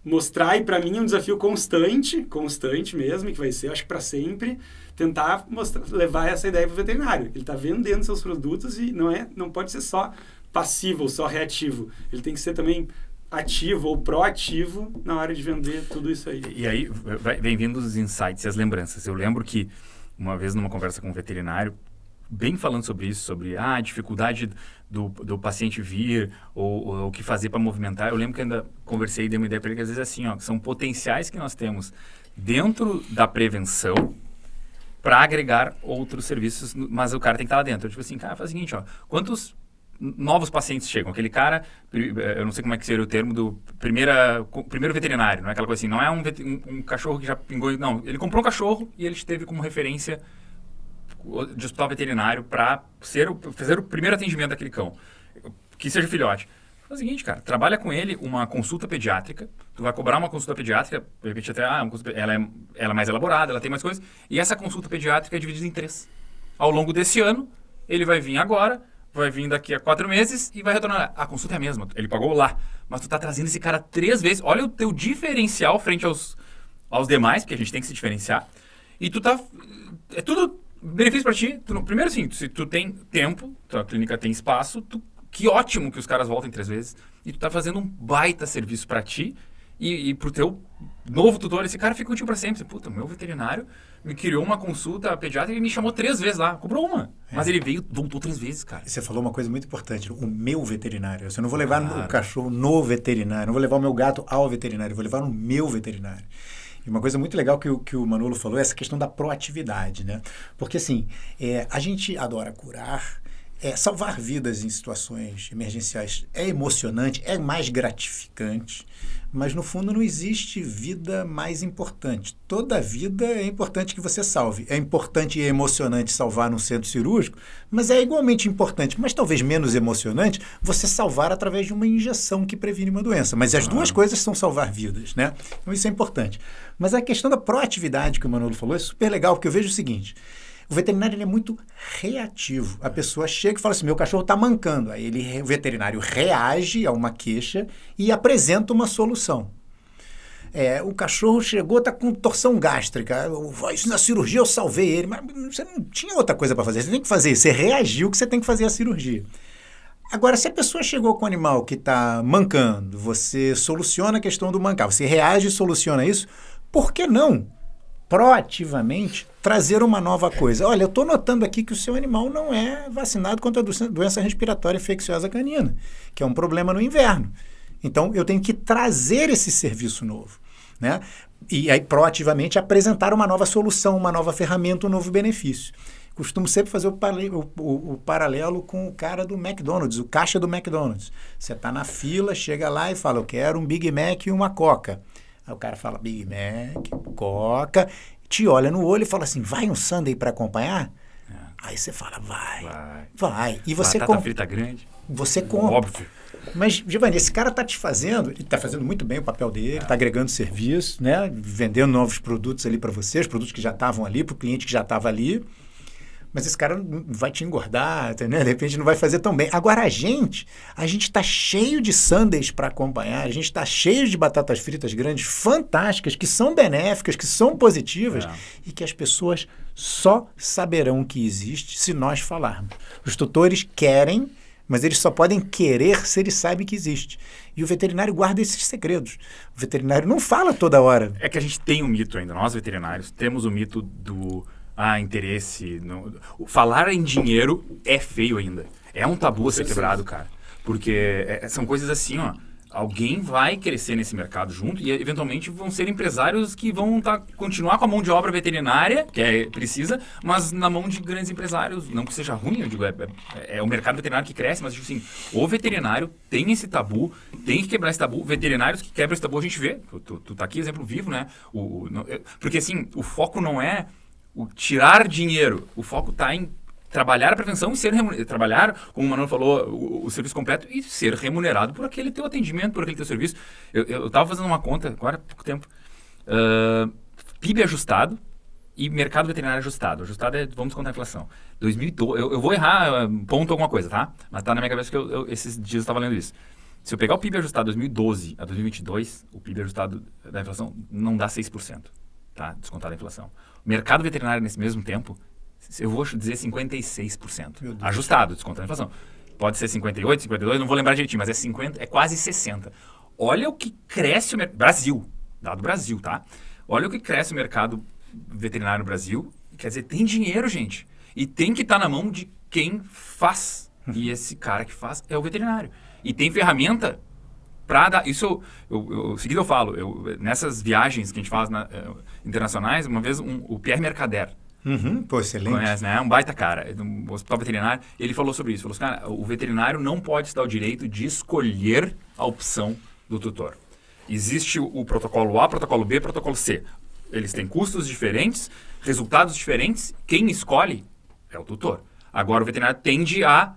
mostrar, e para mim é um desafio constante mesmo, que vai ser, acho que para sempre, tentar levar essa ideia para o veterinário. Ele está vendendo seus produtos e não pode ser só passivo ou só reativo. Ele tem que ser também ativo ou proativo na hora de vender tudo isso aí. E aí vem vindo os insights e as lembranças. Eu lembro que uma vez numa conversa com um veterinário, bem falando sobre isso, sobre a dificuldade do paciente vir ou o que fazer para movimentar, eu lembro que ainda conversei e dei uma ideia para ele que às vezes assim, são potenciais que nós temos dentro da prevenção para agregar outros serviços, mas o cara tem que estar lá dentro. Tipo assim, cara, faz o seguinte, quantos novos pacientes chegam. Aquele cara, eu não sei como é que seria o termo, do primeiro veterinário, não é aquela coisa assim, não é um cachorro que já pingou, não, ele comprou um cachorro e ele teve como referência de hospital veterinário para fazer o primeiro atendimento daquele cão, que seja filhote. É o seguinte, cara, trabalha com ele uma consulta pediátrica, tu vai cobrar uma consulta pediátrica, de repente até, ela é mais elaborada, ela tem mais coisas, e essa consulta pediátrica é dividida em 3. Ao longo desse ano, ele vai vir agora, vai vir daqui a 4 meses e vai retornar. A consulta é a mesma, ele pagou lá, mas tu tá trazendo esse cara 3 vezes, olha o teu diferencial frente aos demais, porque a gente tem que se diferenciar, e tu tá, é tudo benefício para ti. Primeiro assim, se tu tem tempo, tua clínica tem espaço, que ótimo que os caras voltem 3 vezes. E tu tá fazendo um baita serviço pra ti e pro teu novo tutor. Esse cara fica contigo pra sempre. Puta, meu veterinário me criou uma consulta pediátrica e me chamou 3 vezes lá. Cobrou uma. Mas ele voltou 3 vezes, cara. Você falou uma coisa muito importante. O meu veterinário. Eu não vou levar o cachorro no veterinário. Não vou levar o meu gato ao veterinário. Eu vou levar no meu veterinário. E uma coisa muito legal que o Manolo falou é essa questão da proatividade, né? Porque assim, a gente adora curar. Salvar vidas em situações emergenciais é emocionante, é mais gratificante, mas no fundo não existe vida mais importante. Toda vida é importante que você salve. É importante e emocionante salvar num centro cirúrgico, mas é igualmente importante, mas talvez menos emocionante, você salvar através de uma injeção que previne uma doença. Mas as duas coisas são salvar vidas, né? Então isso é importante. Mas a questão da proatividade que o Manolo falou é super legal, porque eu vejo o seguinte: o veterinário ele é muito reativo. A pessoa chega e fala assim, meu cachorro está mancando. Aí o veterinário reage a uma queixa e apresenta uma solução. O cachorro chegou, está com torção gástrica. Na cirurgia eu salvei ele, mas você não tinha outra coisa para fazer. Você tem que fazer isso. Você reagiu que você tem que fazer a cirurgia. Agora, se a pessoa chegou com um animal que está mancando, você soluciona a questão do mancar, você reage e soluciona isso, por que não proativamente trazer uma nova coisa? Olha, eu estou notando aqui que o seu animal não é vacinado contra a doença respiratória infecciosa canina, que é um problema no inverno. Então, eu tenho que trazer esse serviço novo, né? E aí, proativamente, apresentar uma nova solução, uma nova ferramenta, um novo benefício. Costumo sempre fazer o paralelo com o cara do McDonald's, o caixa do McDonald's. Você está na fila, chega lá e fala, eu quero um Big Mac e uma Coca. Aí o cara fala, Big Mac, Coca, te olha no olho e fala assim, vai um sundae para acompanhar? Aí você fala, vai. E você batata frita grande. Você compra. Óbvio. Mas, Giovanni, esse cara está ele está fazendo muito bem o papel dele, está agregando serviço, né? Vendendo novos produtos ali para você, os produtos que já estavam ali, para o cliente que já estava ali. Mas esse cara vai te engordar, entendeu? De repente não vai fazer tão bem. Agora a gente está cheio de sundaes para acompanhar, a gente está cheio de batatas fritas grandes, fantásticas, que são benéficas, que são positivas e que as pessoas só saberão que existe se nós falarmos. Os tutores querem, mas eles só podem querer se eles sabem que existe. E o veterinário guarda esses segredos. O veterinário não fala toda hora. É que a gente tem um mito ainda, nós veterinários temos o mito do interesse. Falar em dinheiro é feio ainda. É um tabu a ser quebrado, cara. Porque são coisas assim, ó. Alguém vai crescer nesse mercado junto e eventualmente vão ser empresários que vão continuar com a mão de obra veterinária, que precisa, mas na mão de grandes empresários. Não que seja ruim, eu digo, é o mercado veterinário que cresce, mas assim, o veterinário tem esse tabu, tem que quebrar esse tabu. Veterinários que quebram esse tabu a gente vê. Tu tá aqui, exemplo vivo, né? Porque assim, o foco não é o tirar dinheiro, o foco está em trabalhar a prevenção e ser trabalhar, como o Manolo falou, o serviço completo e ser remunerado por aquele teu atendimento, por aquele teu serviço. Eu estava fazendo uma conta agora há pouco tempo. PIB ajustado e mercado veterinário ajustado. Ajustado vamos contar a inflação. 2012, eu vou errar ponto alguma coisa, tá? Mas tá na minha cabeça que esses dias eu estava lendo isso. Se eu pegar o PIB ajustado 2012 a 2022, o PIB ajustado da inflação não dá 6%, tá? Descontado a inflação. O mercado veterinário nesse mesmo tempo, eu vou dizer 56%. Ajustado, descontando a inflação. Pode ser 58, 52, não vou lembrar direitinho, mas é quase 60%. Olha o que cresce o mercado. Brasil, dado Brasil, tá? Olha o que cresce o mercado veterinário no Brasil. Quer dizer, tem dinheiro, gente. E tem que estar na mão de quem faz. E esse cara que faz é o veterinário. E tem ferramenta para dar. Isso, seguido eu falo, nessas viagens que a gente faz internacionais, uma vez o Pierre Mercader, Pô, excelente. Conhece, né? É um baita cara, um hospital veterinário. Ele falou sobre isso. Falou assim, cara, o veterinário não pode se dar o direito de escolher a opção do tutor. Existe o protocolo A, protocolo B, protocolo C. Eles têm custos diferentes, resultados diferentes. Quem escolhe é o tutor. Agora o veterinário tende a...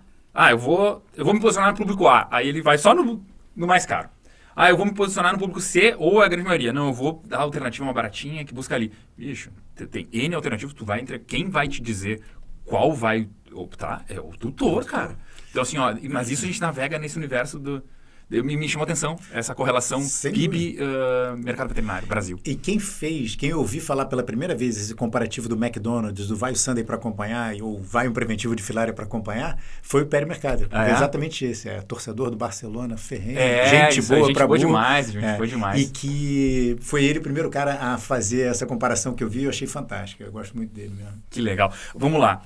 eu vou me posicionar no público A. Aí ele vai só no mais caro. Eu vou me posicionar no público C ou a grande maioria. Não, eu vou dar a alternativa uma baratinha que busca ali. Bicho, tem N alternativas, tu vai entre... Quem vai te dizer qual vai optar é o tutor, cara. Então assim, mas isso a gente navega nesse universo do... Me chamou a atenção essa correlação PIB, mercado veterinário, Brasil. E quem eu ouvi falar pela primeira vez esse comparativo do McDonald's, do vai o Sunday para acompanhar ou vai um preventivo de filária para acompanhar, foi o Perry Mercado. Exatamente esse. Torcedor do Barcelona, ferrenho, gente boa para burro. Gente boa demais. E que foi ele o primeiro cara a fazer essa comparação que eu vi, eu achei fantástica. Eu gosto muito dele mesmo. Que legal. Vamos lá.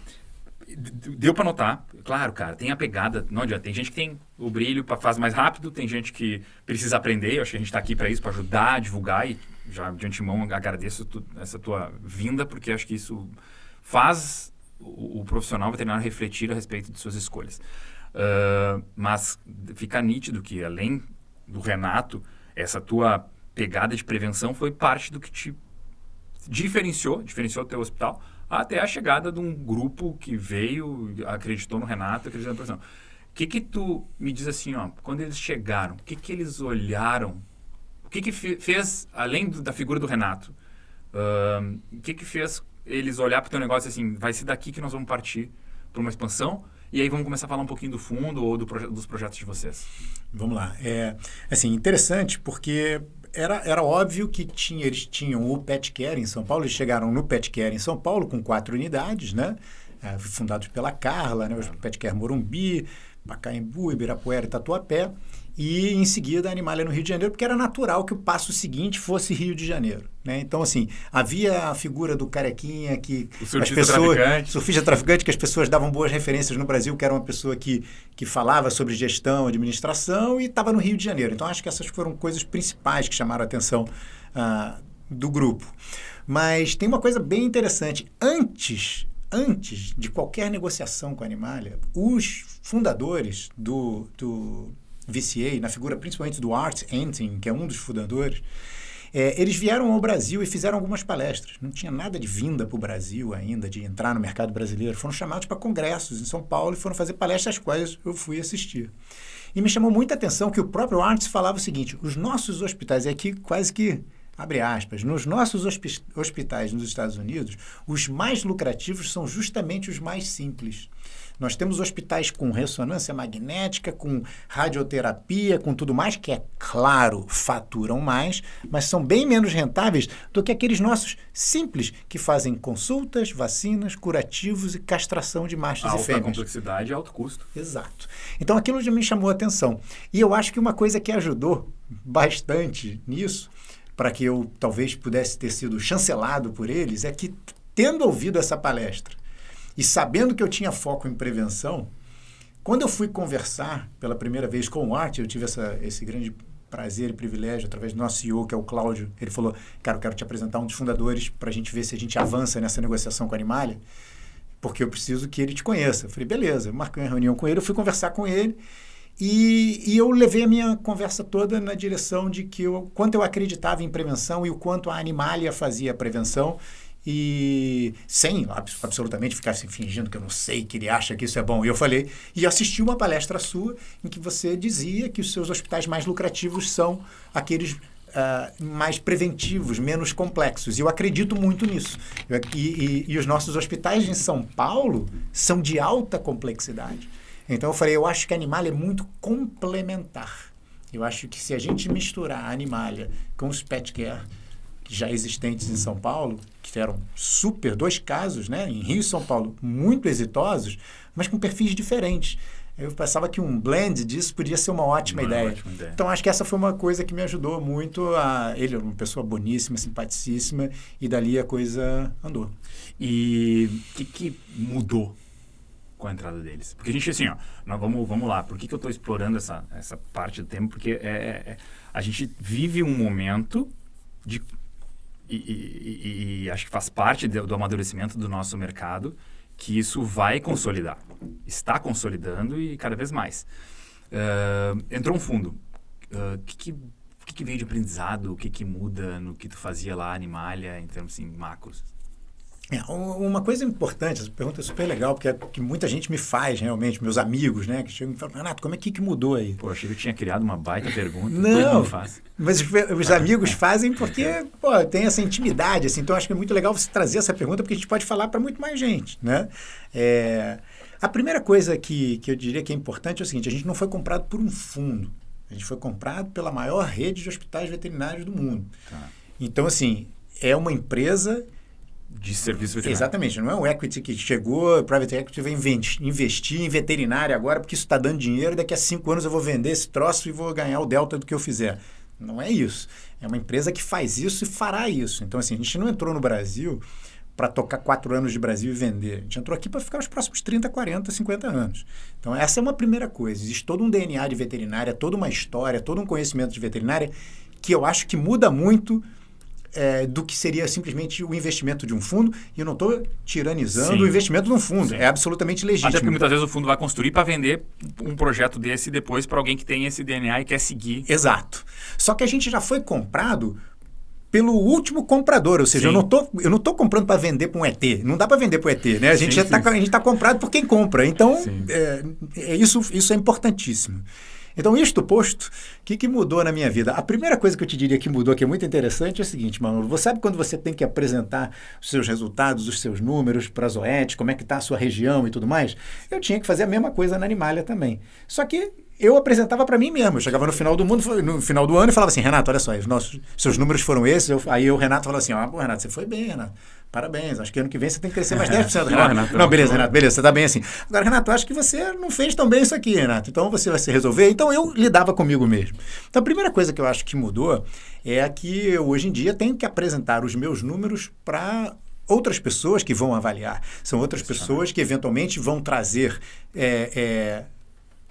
Deu para notar, claro, cara, tem a pegada, não adianta, tem gente que tem o brilho para faz mais rápido, tem gente que precisa aprender, eu acho que a gente está aqui para isso, para ajudar a divulgar e já de antemão agradeço essa tua vinda, porque acho que isso faz o profissional veterinário refletir a respeito de suas escolhas. Mas fica nítido que além do Renato, essa tua pegada de prevenção foi parte do que te diferenciou o teu hospital, até a chegada de um grupo que veio, acreditou no Renato, acreditou na profissão. O que tu me diz assim, quando eles chegaram, o que eles olharam? O que fez, além da figura do Renato, o que fez eles olhar para o teu negócio assim, vai ser daqui que nós vamos partir para uma expansão? E aí vamos começar a falar um pouquinho do fundo ou dos projetos de vocês. Vamos lá. Assim, interessante porque... Era óbvio que eles tinham o Pet Care em São Paulo, eles chegaram no Pet Care em São Paulo com 4 unidades, né? Fundados pela Carla, né? O Pet Care Morumbi, Pacaembu, Ibirapuera e Tatuapé, e em seguida a Animalia no Rio de Janeiro, porque era natural que o passo seguinte fosse Rio de Janeiro, né? Então, assim, havia a figura do carequinha que surfista traficante, que as pessoas davam boas referências no Brasil, que era uma pessoa que falava sobre gestão, administração e estava no Rio de Janeiro. Então, acho que essas foram coisas principais que chamaram a atenção do grupo. Mas tem uma coisa bem interessante. Antes de qualquer negociação com a Animalia, os fundadores do VCA, na figura principalmente do Art Enting, que é um dos fundadores, eles vieram ao Brasil e fizeram algumas palestras. Não tinha nada de vinda para o Brasil ainda, de entrar no mercado brasileiro. Foram chamados para congressos em São Paulo e foram fazer palestras às quais eu fui assistir. E me chamou muita atenção que o próprio Art falava o seguinte, os nossos hospitais, aqui quase que abre aspas, nos nossos hospitais nos Estados Unidos, os mais lucrativos são justamente os mais simples. Nós temos hospitais com ressonância magnética, com radioterapia, com tudo mais, que é claro, faturam mais, mas são bem menos rentáveis do que aqueles nossos simples, que fazem consultas, vacinas, curativos e castração de machos e fêmeas. Alta complexidade e alto custo. Exato. Então aquilo já me chamou a atenção. E eu acho que uma coisa que ajudou bastante nisso, para que eu talvez pudesse ter sido chancelado por eles, é que, tendo ouvido essa palestra e sabendo que eu tinha foco em prevenção, quando eu fui conversar pela primeira vez com o Art, eu tive esse grande prazer e privilégio, através do nosso CEO, que é o Cláudio, ele falou, cara, eu quero te apresentar um dos fundadores para a gente ver se a gente avança nessa negociação com a Animalia, porque eu preciso que ele te conheça. Eu falei, beleza, eu marquei uma reunião com ele, eu fui conversar com ele, e eu levei a minha conversa toda na direção de que quanto eu acreditava em prevenção e o quanto a Animalia fazia a prevenção, e sem absolutamente ficar assim, fingindo que eu não sei, que ele acha que isso é bom. E eu falei, e assisti uma palestra sua em que você dizia que os seus hospitais mais lucrativos são aqueles mais preventivos, menos complexos. E eu acredito muito nisso. E os nossos hospitais em São Paulo são de alta complexidade. Então eu falei, eu acho que a Animalia é muito complementar. Eu acho que se a gente misturar a Animalia com os Pet Care já existentes em São Paulo, que eram dois casos, né, em Rio e São Paulo, muito exitosos, mas com perfis diferentes. Eu pensava que um blend disso podia ser uma ótima ideia. Então, acho que essa foi uma coisa que me ajudou muito. Ele é uma pessoa boníssima, simpaticíssima, e dali a coisa andou. E o que mudou com a entrada deles? Porque a gente, assim, vamos lá. Por que eu estou explorando essa parte do tema? Porque a gente vive um momento de e acho que faz parte do amadurecimento do nosso mercado, que isso vai consolidar. Está consolidando e cada vez mais. Entrou um fundo. O que veio de aprendizado? O que muda no que tu fazia lá, Animalia, em termos assim, macros? Uma coisa importante, essa pergunta é super legal, porque é que muita gente me faz realmente, meus amigos, né? Que chegam e falam, Renato, como é que mudou aí? Pô, achei que eu tinha criado uma baita pergunta. Não, faz. Mas os amigos fazem porque tem essa intimidade, assim. Então, acho que é muito legal você trazer essa pergunta, porque a gente pode falar para muito mais gente, né? A primeira coisa que eu diria que é importante é o seguinte, a gente não foi comprado por um fundo. A gente foi comprado pela maior rede de hospitais veterinários do mundo. Tá. Então, assim, é uma empresa... De serviço veterinário. Exatamente. Não é um equity que chegou, private equity vai investir em veterinária agora porque isso está dando dinheiro e daqui a 5 anos eu vou vender esse troço e vou ganhar o delta do que eu fizer. Não é isso. É uma empresa que faz isso e fará isso. Então, assim, a gente não entrou no Brasil para tocar 4 anos de Brasil e vender. A gente entrou aqui para ficar os próximos 30, 40, 50 anos. Então, essa é uma primeira coisa. Existe todo um DNA de veterinária, toda uma história, todo um conhecimento de veterinária que eu acho que muda muito do que seria simplesmente o investimento de um fundo. E eu não estou tiranizando o investimento de um fundo. Sim. É absolutamente legítimo. Até porque muitas vezes o fundo vai construir para vender um projeto desse depois para alguém que tem esse DNA e quer seguir. Exato. Só que a gente já foi comprado pelo último comprador, ou seja, eu não tô comprando para vender para um ET. Não dá para vender para o ET, né? A gente está comprado por quem compra. Então, isso é importantíssimo. Então, isto posto, o que mudou na minha vida? A primeira coisa que eu te diria que mudou, que é muito interessante, é o seguinte, Manolo, você sabe quando você tem que apresentar os seus resultados, os seus números para a Zoetis, como é que está a sua região e tudo mais? Eu tinha que fazer a mesma coisa na Animalia também. Só que eu apresentava para mim mesmo. Eu chegava no final do ano e falava assim, Renato, olha só, seus números foram esses. Aí o Renato falava assim, Renato, você foi bem, Renato. Parabéns, acho que ano que vem você tem que crescer mais 10%, Renato. Não, beleza, Renato, beleza, você está bem assim. Agora, Renato, acho que você não fez tão bem isso aqui, Renato. Então, você vai se resolver. Então, eu lidava comigo mesmo. Então, a primeira coisa que eu acho que mudou é que eu, hoje em dia, tenho que apresentar os meus números para outras pessoas que vão avaliar. São outras pessoas que, eventualmente, vão trazer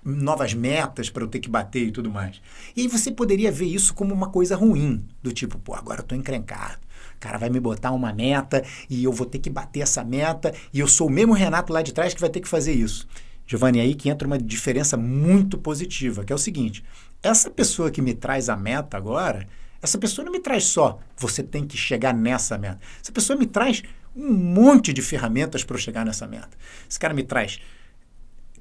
novas metas para eu ter que bater e tudo mais. E aí você poderia ver isso como uma coisa ruim, do tipo, agora eu estou encrencado. O cara vai me botar uma meta e eu vou ter que bater essa meta e eu sou o mesmo Renato lá de trás que vai ter que fazer isso. Giovanni, aí que entra uma diferença muito positiva, que é o seguinte, essa pessoa que me traz a meta agora, essa pessoa não me traz só, você tem que chegar nessa meta. Essa pessoa me traz um monte de ferramentas para eu chegar nessa meta. Esse cara me traz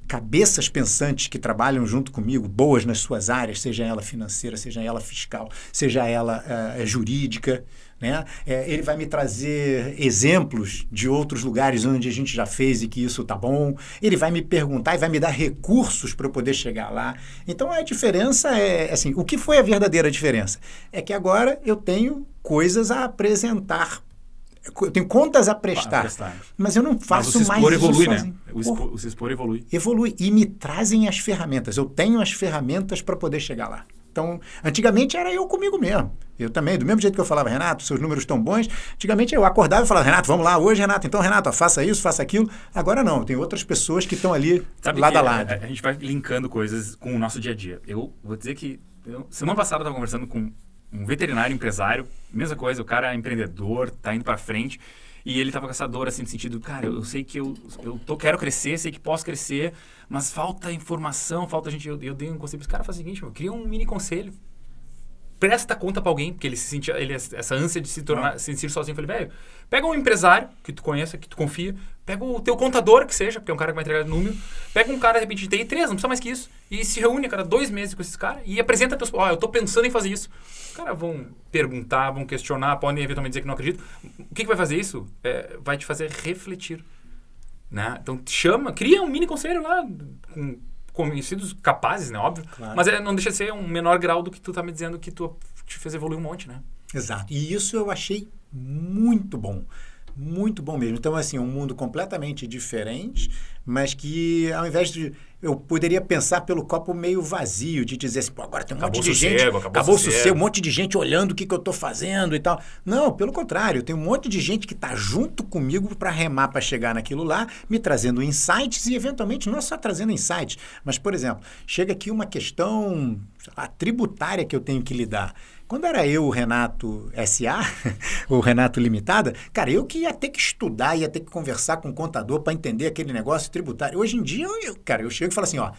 cabeças pensantes que trabalham junto comigo, boas nas suas áreas, seja ela financeira, seja ela fiscal, seja ela jurídica, né? Ele vai me trazer exemplos de outros lugares onde a gente já fez e que isso tá bom. Ele vai me perguntar e vai me dar recursos para eu poder chegar lá. Então, a diferença assim, o que foi a verdadeira diferença? É que agora eu tenho coisas a apresentar. Eu tenho contas a prestar, mas eu não faço mais isso evolui, sozinho. Né? O se expor evolui. Evolui e me trazem as ferramentas. Eu tenho as ferramentas para poder chegar lá. Então, antigamente era eu comigo mesmo. Eu também, do mesmo jeito que eu falava, Renato, seus números estão bons. Antigamente eu acordava e falava, Renato, vamos lá hoje, Renato. Então, Renato, faça isso, faça aquilo. Agora não, tem outras pessoas que estão ali lado a lado. A gente vai linkando coisas com o nosso dia a dia. Eu vou dizer que semana passada eu estava conversando com um veterinário empresário, mesma coisa, o cara é empreendedor, tá indo para frente, e ele tava com essa dor assim, no sentido, cara, eu sei que eu quero crescer, sei que posso crescer, mas falta informação, falta gente, eu dei um conselho, cara, faz o seguinte, cria um mini conselho, presta conta para alguém, porque ele se sentia, essa ânsia de se sentir sozinho, eu falei, velho, pega um empresário que tu conheça, que tu confia, pega o teu contador, que seja, porque é um cara que vai entregar número, pega um cara, de repente, de TI 3, não precisa mais que isso, e se reúne a cada 2 meses com esses caras e apresenta teus, eu tô pensando em fazer isso. Os caras vão perguntar, vão questionar, podem eventualmente dizer que não acreditam. O que vai fazer isso? Vai te fazer refletir. Né? Então, cria um mini conselho lá, com conhecidos capazes, né? Óbvio. Claro. Mas não deixa de ser um menor grau do que tu tá me dizendo que tu te fez evoluir um monte, né? Exato. E isso eu achei muito bom. Muito bom mesmo. Então, assim, um mundo completamente diferente, mas que ao invés de eu poderia pensar pelo copo meio vazio, de dizer assim, pô, agora tem um Acabou monte de o gente... sossego, acabou o sossego. Um monte de gente olhando o que eu estou fazendo e tal. Não, pelo contrário, tem um monte de gente que está junto comigo para remar para chegar naquilo lá, me trazendo insights e, eventualmente, não só trazendo insights, mas, por exemplo, chega aqui uma questão tributária que eu tenho que lidar. Quando era eu, o Renato S.A., o Renato Limitada, cara, eu que ia ter que estudar, ia ter que conversar com o contador para entender aquele negócio tributário. Hoje em dia, eu chego e falo assim, ó,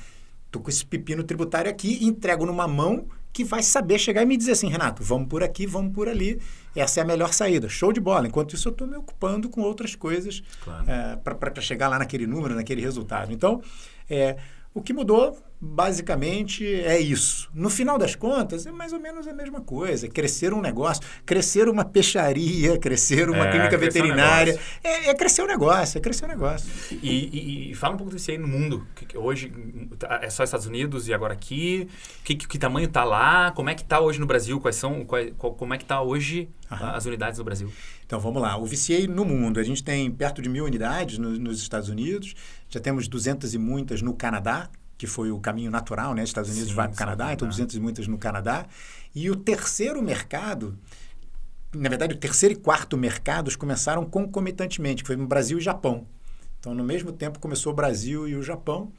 tô com esse pepino tributário aqui, entrego numa mão que vai saber chegar e me dizer assim, Renato, vamos por aqui, vamos por ali, essa é a melhor saída. Show de bola. Enquanto isso, eu estou me ocupando com outras coisas para chegar lá naquele número, naquele resultado. Então, o que mudou, basicamente, é isso. No final das contas, é mais ou menos a mesma coisa. Crescer um negócio, crescer uma peixaria, crescer uma clínica veterinária. Crescer o negócio, E fala um pouco disso aí no mundo. Hoje é só Estados Unidos e agora aqui. Que tamanho está lá? Como é que está hoje no Brasil? Como é que está hoje as unidades no Brasil? Então, vamos lá. O VCA no mundo. A gente tem perto de 1.000 unidades nos Estados Unidos. Já temos 200 e muitas no Canadá, que foi o caminho natural, né? Estados Unidos vai para o Canadá, então 200 e muitas no Canadá. E o terceiro mercado, na verdade, o terceiro e quarto mercados começaram concomitantemente, que foi no Brasil e Japão. Então, no mesmo tempo, começou o Brasil e o Japão.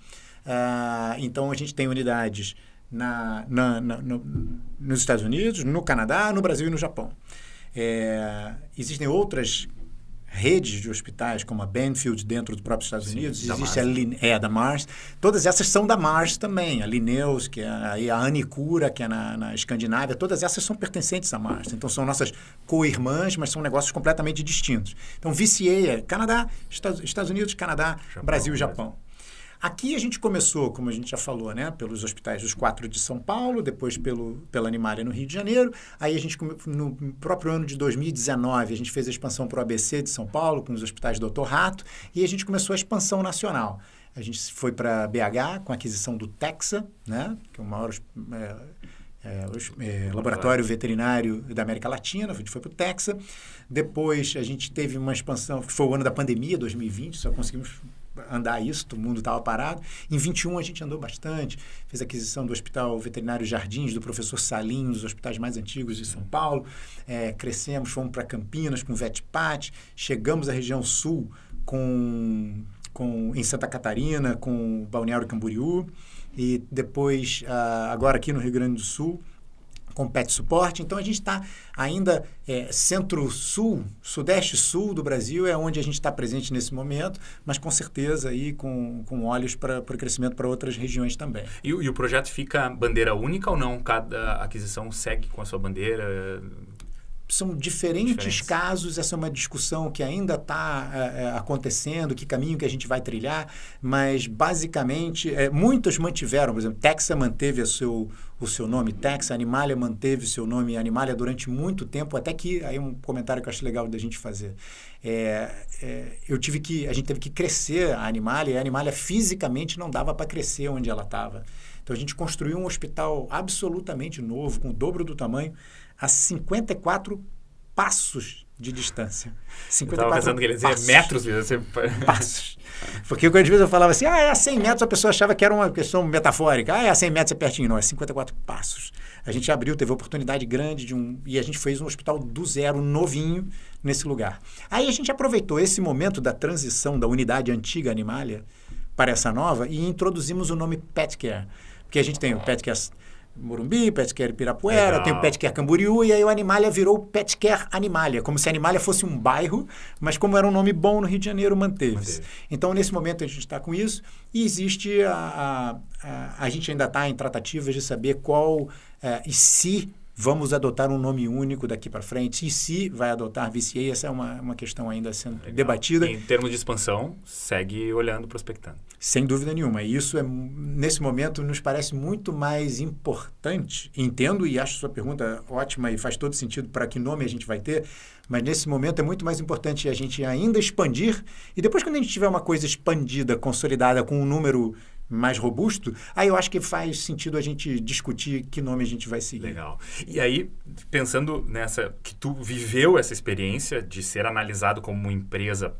Então, a gente tem unidades nos Estados Unidos, no Canadá, no Brasil e no Japão. Existem outras redes de hospitais, como a Banfield, dentro do próprio Estados Unidos. Existe a da Mars. Todas essas são da Mars também. A Linneus, que é a Anicura, que é na Escandinávia. Todas essas são pertencentes à Mars. Então, são nossas co-irmãs, mas são negócios completamente distintos. Então, VCA é Canadá, Estados Unidos, Canadá, Japão, Brasil e Japão. Aqui a gente começou, como a gente já falou, né, pelos hospitais dos 4 de São Paulo, depois pela Animalia no Rio de Janeiro. Aí a gente, no próprio ano de 2019, a gente fez a expansão para o ABC de São Paulo, com os hospitais Dr. Rato, e a gente começou a expansão nacional. A gente foi para BH com a aquisição do Texa, né, que é o maior laboratório veterinário da América Latina. A gente foi para o Texa. Depois a gente teve uma expansão, que foi o ano da pandemia, 2020, só conseguimos andar isso, o mundo estava parado. Em 21 a gente andou bastante, fez a aquisição do Hospital Veterinário Jardins, do professor Salim, um dos hospitais mais antigos de São Paulo. Crescemos, fomos para Campinas com o Vetpat, chegamos à região sul em Santa Catarina com o Balneário Camboriú e depois, agora aqui no Rio Grande do Sul, com Pet Support. Então, a gente está ainda centro-sul, sudeste-sul do Brasil é onde a gente está presente nesse momento, mas com certeza aí com olhos para o crescimento para outras regiões também. E o projeto fica bandeira única ou não? Cada aquisição segue com a sua bandeira? São diferentes casos, essa é uma discussão que ainda está acontecendo, que caminho que a gente vai trilhar, mas basicamente muitas mantiveram, por exemplo, Texa manteve o seu nome Texa, Animalia manteve o seu nome Animalia durante muito tempo, até que, aí um comentário que eu acho legal da gente fazer, a gente teve que crescer a Animalia, e a Animalia fisicamente não dava para crescer onde ela estava. Então a gente construiu um hospital absolutamente novo, com o dobro do tamanho, a 54 passos de distância. 54 eu estava pensando que ele dizia metros. Passos. Porque às vezes eu falava assim, é a 100 metros, a pessoa achava que era uma questão metafórica. É a 100 metros é pertinho. Não, é 54 passos. A gente abriu, teve a oportunidade grande e a gente fez um hospital do zero, novinho, nesse lugar. Aí a gente aproveitou esse momento da transição da unidade antiga Animalia para essa nova e introduzimos o nome Pet Care. Porque a gente tem o Pet Care Morumbi, Pet Care Pirapuera, tem o Pet Care Camboriú, e aí o Animalia virou Pet Care Animalia, como se a Animalia fosse um bairro, mas como era um nome bom no Rio de Janeiro, manteve-se. Então, nesse momento, a gente está com isso, e existe a gente ainda está em tratativas de saber qual e se vamos adotar um nome único daqui para frente, e se vai adotar VCA, essa é uma questão ainda sendo debatida. Em termos de expansão, segue olhando, prospectando. Sem dúvida nenhuma. E isso, nesse momento, nos parece muito mais importante. Entendo e acho sua pergunta ótima e faz todo sentido para que nome a gente vai ter, mas nesse momento é muito mais importante a gente ainda expandir, e depois quando a gente tiver uma coisa expandida, consolidada, com um número mais robusto, aí eu acho que faz sentido a gente discutir que nome a gente vai seguir. Legal. E aí, pensando nessa, que tu viveu essa experiência de ser analisado como uma empresa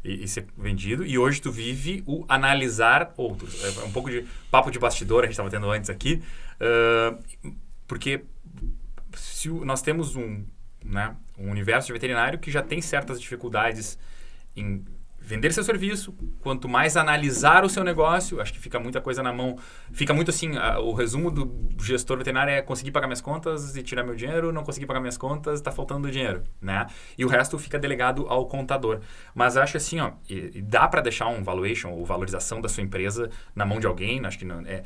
e ser vendido. E hoje tu vive o analisar outros. É um pouco de papo de bastidor, a gente estava tendo antes aqui. Porque se nós temos um universo de veterinário que já tem certas dificuldades em vender seu serviço, quanto mais analisar o seu negócio, acho que fica muita coisa na mão, fica muito assim, o resumo do gestor veterinário é conseguir pagar minhas contas e tirar meu dinheiro, não conseguir pagar minhas contas, está faltando dinheiro, né? E o resto fica delegado ao contador. Mas acho assim, e dá para deixar um valuation ou valorização da sua empresa na mão de alguém, acho que não, é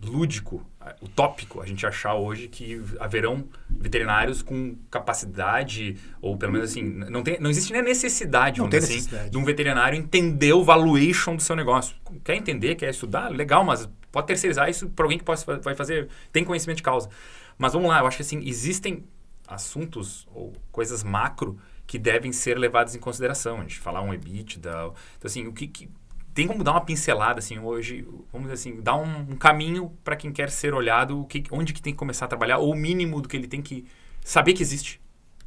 lúdico, utópico a gente achar hoje que haverão veterinários com capacidade, ou pelo menos assim, não existe nem necessidade, vamos dizer assim, de um veterinário entender o valuation do seu negócio. Quer entender, quer estudar? Legal, mas pode terceirizar isso para alguém que vai fazer, tem conhecimento de causa. Mas vamos lá, eu acho que assim, existem assuntos ou coisas macro que devem ser levados em consideração. A gente falar um EBITDA, então assim, o que tem como dar uma pincelada, assim, hoje, vamos dizer assim, dar um caminho para quem quer ser olhado, onde que tem que começar a trabalhar, ou o mínimo do que ele tem que saber que existe.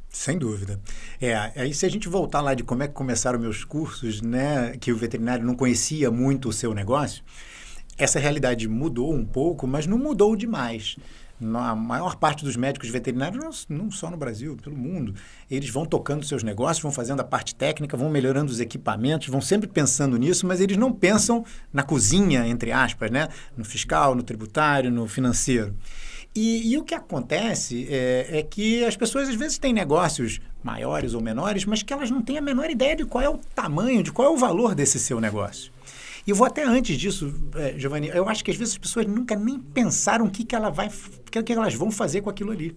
Sem dúvida. Aí se a gente voltar lá de como é que começaram meus cursos, né, que o veterinário não conhecia muito o seu negócio, essa realidade mudou um pouco, mas não mudou demais. A maior parte dos médicos veterinários, não só no Brasil, pelo mundo, eles vão tocando seus negócios, vão fazendo a parte técnica, vão melhorando os equipamentos, vão sempre pensando nisso, mas eles não pensam na cozinha, entre aspas, né? No fiscal, no tributário, no financeiro. E o que acontece é que as pessoas às vezes têm negócios maiores ou menores, mas que elas não têm a menor ideia de qual é o tamanho, de qual é o valor desse seu negócio. E eu vou até antes disso, Giovanni, eu acho que às vezes as pessoas nunca nem pensaram o que elas vão fazer com aquilo ali.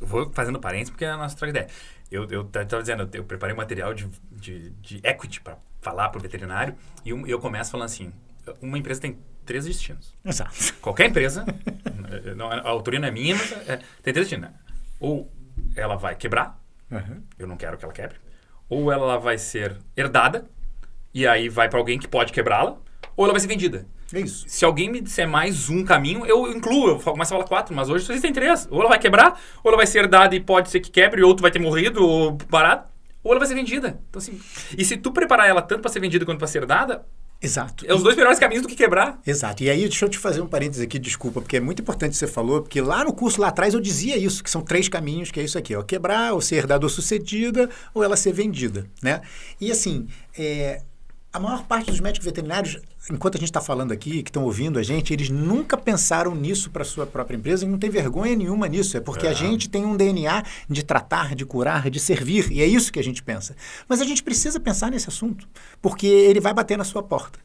Eu vou fazendo parênteses porque é a nossa troca ideia. Eu estava dizendo, eu preparei um material de equity para falar para o veterinário e eu começo falando assim, uma empresa tem 3 destinos. Exato. Qualquer empresa, a autoria não é minha, mas tem 3 destinos. Ou ela vai quebrar, eu não quero que ela quebre, ou ela vai ser herdada, e aí vai para alguém que pode quebrá-la, ou ela vai ser vendida. É isso. Se alguém me disser mais um caminho, eu incluo, eu começo a falar 4, mas hoje só existem 3. Ou ela vai quebrar, ou ela vai ser herdada e pode ser que quebre, ou tu vai ter morrido, ou parado, ou ela vai ser vendida. Então, assim, e se tu preparar ela tanto para ser vendida quanto para ser herdada, exato. É os 2 melhores caminhos do que quebrar. Exato. E aí, deixa eu te fazer um parênteses aqui, desculpa, porque é muito importante que você falou, porque lá no curso, lá atrás, eu dizia isso, que são 3 caminhos, que é isso aqui, ó, quebrar, ou ser herdada ou sucedida, ou ela ser vendida, né? E assim, a maior parte dos médicos veterinários, enquanto a gente está falando aqui, que estão ouvindo a gente, eles nunca pensaram nisso para a sua própria empresa e não tem vergonha nenhuma nisso. É porque a gente tem um DNA de tratar, de curar, de servir. E é isso que a gente pensa. Mas a gente precisa pensar nesse assunto, porque ele vai bater na sua porta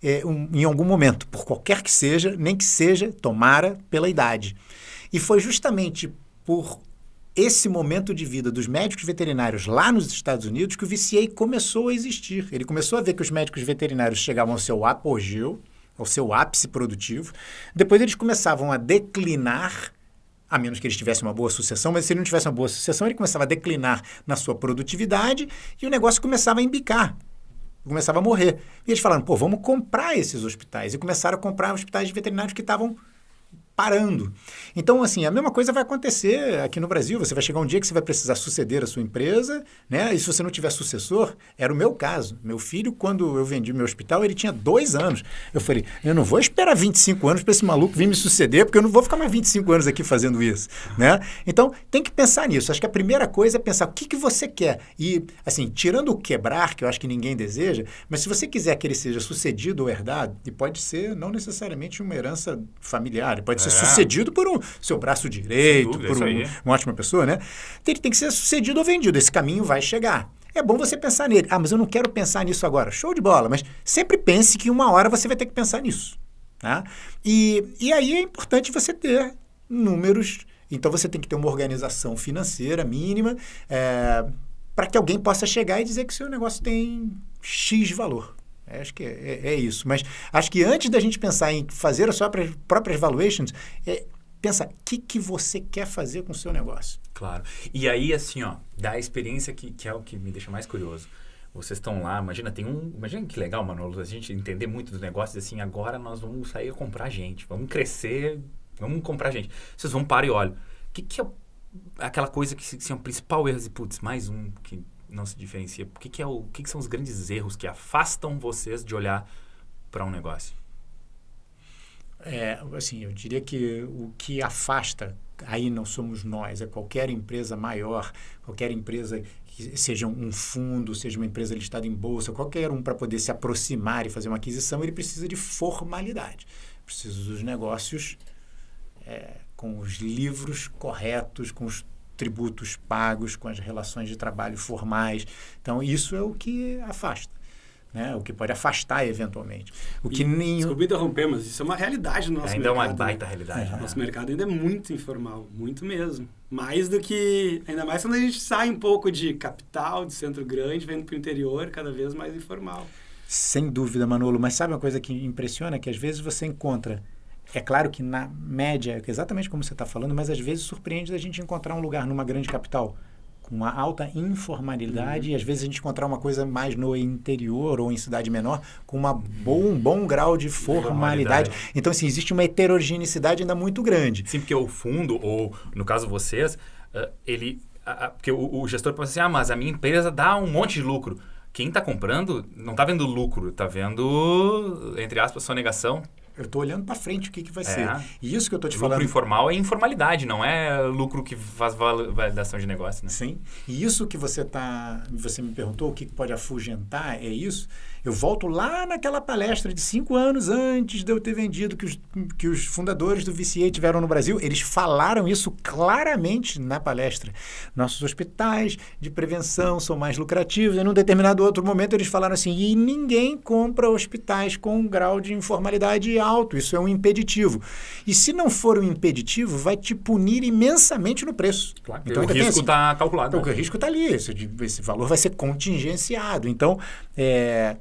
em algum momento, por qualquer que seja, nem que seja, tomara, pela idade. E foi justamente por esse momento de vida dos médicos veterinários lá nos Estados Unidos que o VCA começou a existir. Ele começou a ver que os médicos veterinários chegavam ao seu apogeu, ao seu ápice produtivo. Depois eles começavam a declinar, a menos que eles tivessem uma boa sucessão, mas se ele não tivesse uma boa sucessão, ele começava a declinar na sua produtividade e o negócio começava a embicar, começava a morrer. E eles falaram, vamos comprar esses hospitais. E começaram a comprar hospitais veterinários que estavam parando. Então, assim, a mesma coisa vai acontecer aqui no Brasil. Você vai chegar um dia que você vai precisar suceder a sua empresa, né? E se você não tiver sucessor, era o meu caso. Meu filho, quando eu vendi meu hospital, ele tinha 2 anos. Eu falei, eu não vou esperar 25 anos para esse maluco vir me suceder, porque eu não vou ficar mais 25 anos aqui fazendo isso, né? Então, tem que pensar nisso. Acho que a primeira coisa é pensar o que você quer. E, assim, tirando o quebrar, que eu acho que ninguém deseja, mas se você quiser que ele seja sucedido ou herdado, e pode ser não necessariamente uma herança familiar, pode ser sucedido por seu braço direito, por uma ótima pessoa, né? Ele tem que ser sucedido ou vendido. Esse caminho vai chegar. É bom você pensar nele. Mas eu não quero pensar nisso agora. Show de bola. Mas sempre pense que uma hora você vai ter que pensar nisso. Tá? E aí é importante você ter números. Então, você tem que ter uma organização financeira mínima para que alguém possa chegar e dizer que o seu negócio tem X valor. Acho que é isso. Mas acho que antes da gente pensar em fazer as suas próprias valuations, pensa o que você quer fazer com o seu negócio. Claro. E aí, assim, da experiência que é o que me deixa mais curioso. Vocês estão lá, imagina que legal, Manolo, a gente entender muito dos negócios, assim, agora nós vamos sair a comprar gente, vamos crescer, vamos comprar gente. Vocês vão parar e olham. O que é aquela coisa que é o principal erro? Putz, mais um que não se diferencia? O que são os grandes erros que afastam vocês de olhar para um negócio? Assim, eu diria que o que afasta, aí não somos nós, é qualquer empresa maior, qualquer empresa que seja um fundo, seja uma empresa listada em bolsa, qualquer um para poder se aproximar e fazer uma aquisição, ele precisa de formalidade. Precisa dos negócios com os livros corretos, com os tributos pagos, com as relações de trabalho formais. Então, isso é o que afasta. Né? O que pode afastar eventualmente. Desculpa interromper, mas isso é uma realidade no nosso mercado. Ainda é uma baita realidade. Nosso mercado ainda é muito informal, muito mesmo. Ainda mais quando a gente sai um pouco de capital, de centro grande, vendo para o interior, cada vez mais informal. Sem dúvida, Manolo. Mas sabe uma coisa que impressiona? Que às vezes você encontra... É claro que na média, exatamente como você está falando, mas às vezes surpreende a gente encontrar um lugar numa grande capital com uma alta informalidade e às vezes a gente encontrar uma coisa mais no interior ou em cidade menor com um bom grau de formalidade. Então, assim, existe uma heterogeneidade ainda muito grande. Sim, porque o fundo, ou no caso vocês, porque o gestor pode dizer assim, mas a minha empresa dá um monte de lucro. Quem está comprando não está vendo lucro, está vendo, entre aspas, sonegação. Eu estou olhando para frente o que vai ser. E isso que eu estou te falando... Lucro informal é informalidade, não é lucro que faz validação de negócio, né? Sim. E isso que você me perguntou, o que pode afugentar, é isso. Eu volto lá naquela palestra de 5 anos antes de eu ter vendido, que os fundadores do VCA tiveram no Brasil. Eles falaram isso claramente na palestra. Nossos hospitais de prevenção são mais lucrativos. E num determinado outro momento eles falaram assim, e ninguém compra hospitais com um grau de informalidade alto. Isso é um impeditivo. E se não for um impeditivo, vai te punir imensamente no preço. Claro, então, o risco está calculado. Então, o risco está ali. Esse valor vai ser contingenciado. Então,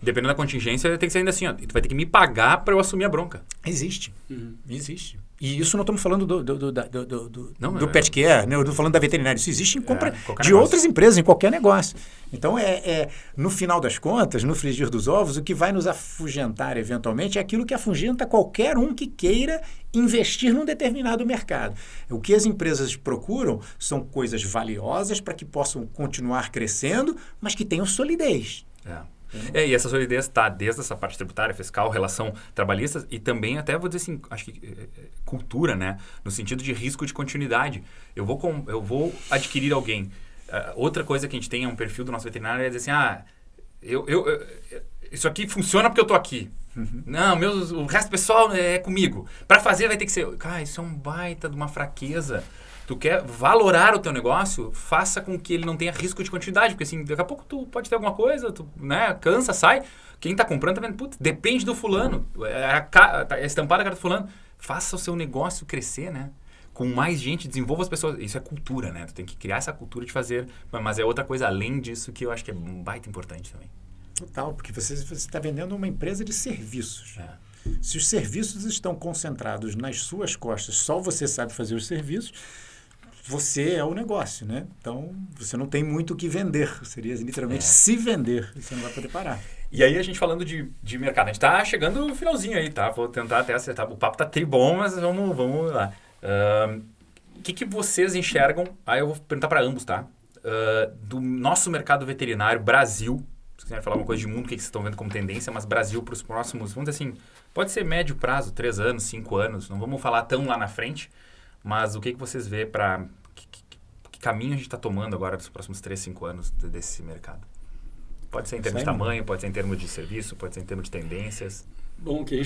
dependendo da contingência, tem que ser ainda assim, ó, tu vai ter que me pagar para eu assumir a bronca. Existe. Existe. E isso não estamos falando do pet care, né? Eu estou falando da veterinária. Isso existe em compra de outras empresas, em qualquer negócio. Então, no final das contas, no frigir dos ovos, o que vai nos afugentar eventualmente é aquilo que afugenta qualquer um que queira investir num determinado mercado. O que as empresas procuram são coisas valiosas para que possam continuar crescendo, mas que tenham solidez. E essa solidez está desde essa parte tributária, fiscal, relação trabalhista e também até, vou dizer assim, acho que cultura, né? No sentido de risco de continuidade. Eu vou adquirir alguém. Outra coisa que a gente tem é um perfil do nosso veterinário é dizer assim, isso aqui funciona porque eu tô aqui. Não, o resto do pessoal é comigo. Para fazer vai ter que ser... Cara, isso é um baita de uma fraqueza. Tu quer valorar o teu negócio, faça com que ele não tenha risco de continuidade, porque assim, daqui a pouco tu pode ter alguma coisa, tu, né, cansa, sai. Quem tá comprando tá vendo, putz, depende do fulano, é estampada a cara do fulano. Faça o seu negócio crescer, né? Com mais gente, desenvolva as pessoas. Isso é cultura, né? Tu tem que criar essa cultura de fazer, mas é outra coisa além disso que eu acho que é baita importante também. Total, porque você está vendendo uma empresa de serviços. Se os serviços estão concentrados nas suas costas, só você sabe fazer os serviços, você é o negócio, né? Então, você não tem muito o que vender. Seria literalmente se vender. Você não vai poder parar. E aí, a gente falando de mercado. A gente tá chegando no finalzinho aí, tá? Vou tentar até acertar. O papo tá tribom, mas vamos lá. O que vocês enxergam? Aí eu vou perguntar para ambos, tá? Do nosso mercado veterinário, Brasil. Se quiserem falar uma coisa de mundo, o que vocês estão vendo como tendência, mas Brasil para os próximos, vamos dizer assim, pode ser médio prazo, 3 anos, 5 anos. Não vamos falar tão lá na frente. Mas o que vocês vê para... Que caminho a gente está tomando agora nos próximos 3, 5 anos desse mercado? Pode ser em termos de tamanho, pode ser em termos de serviço, pode ser em termos de tendências. Bom, o que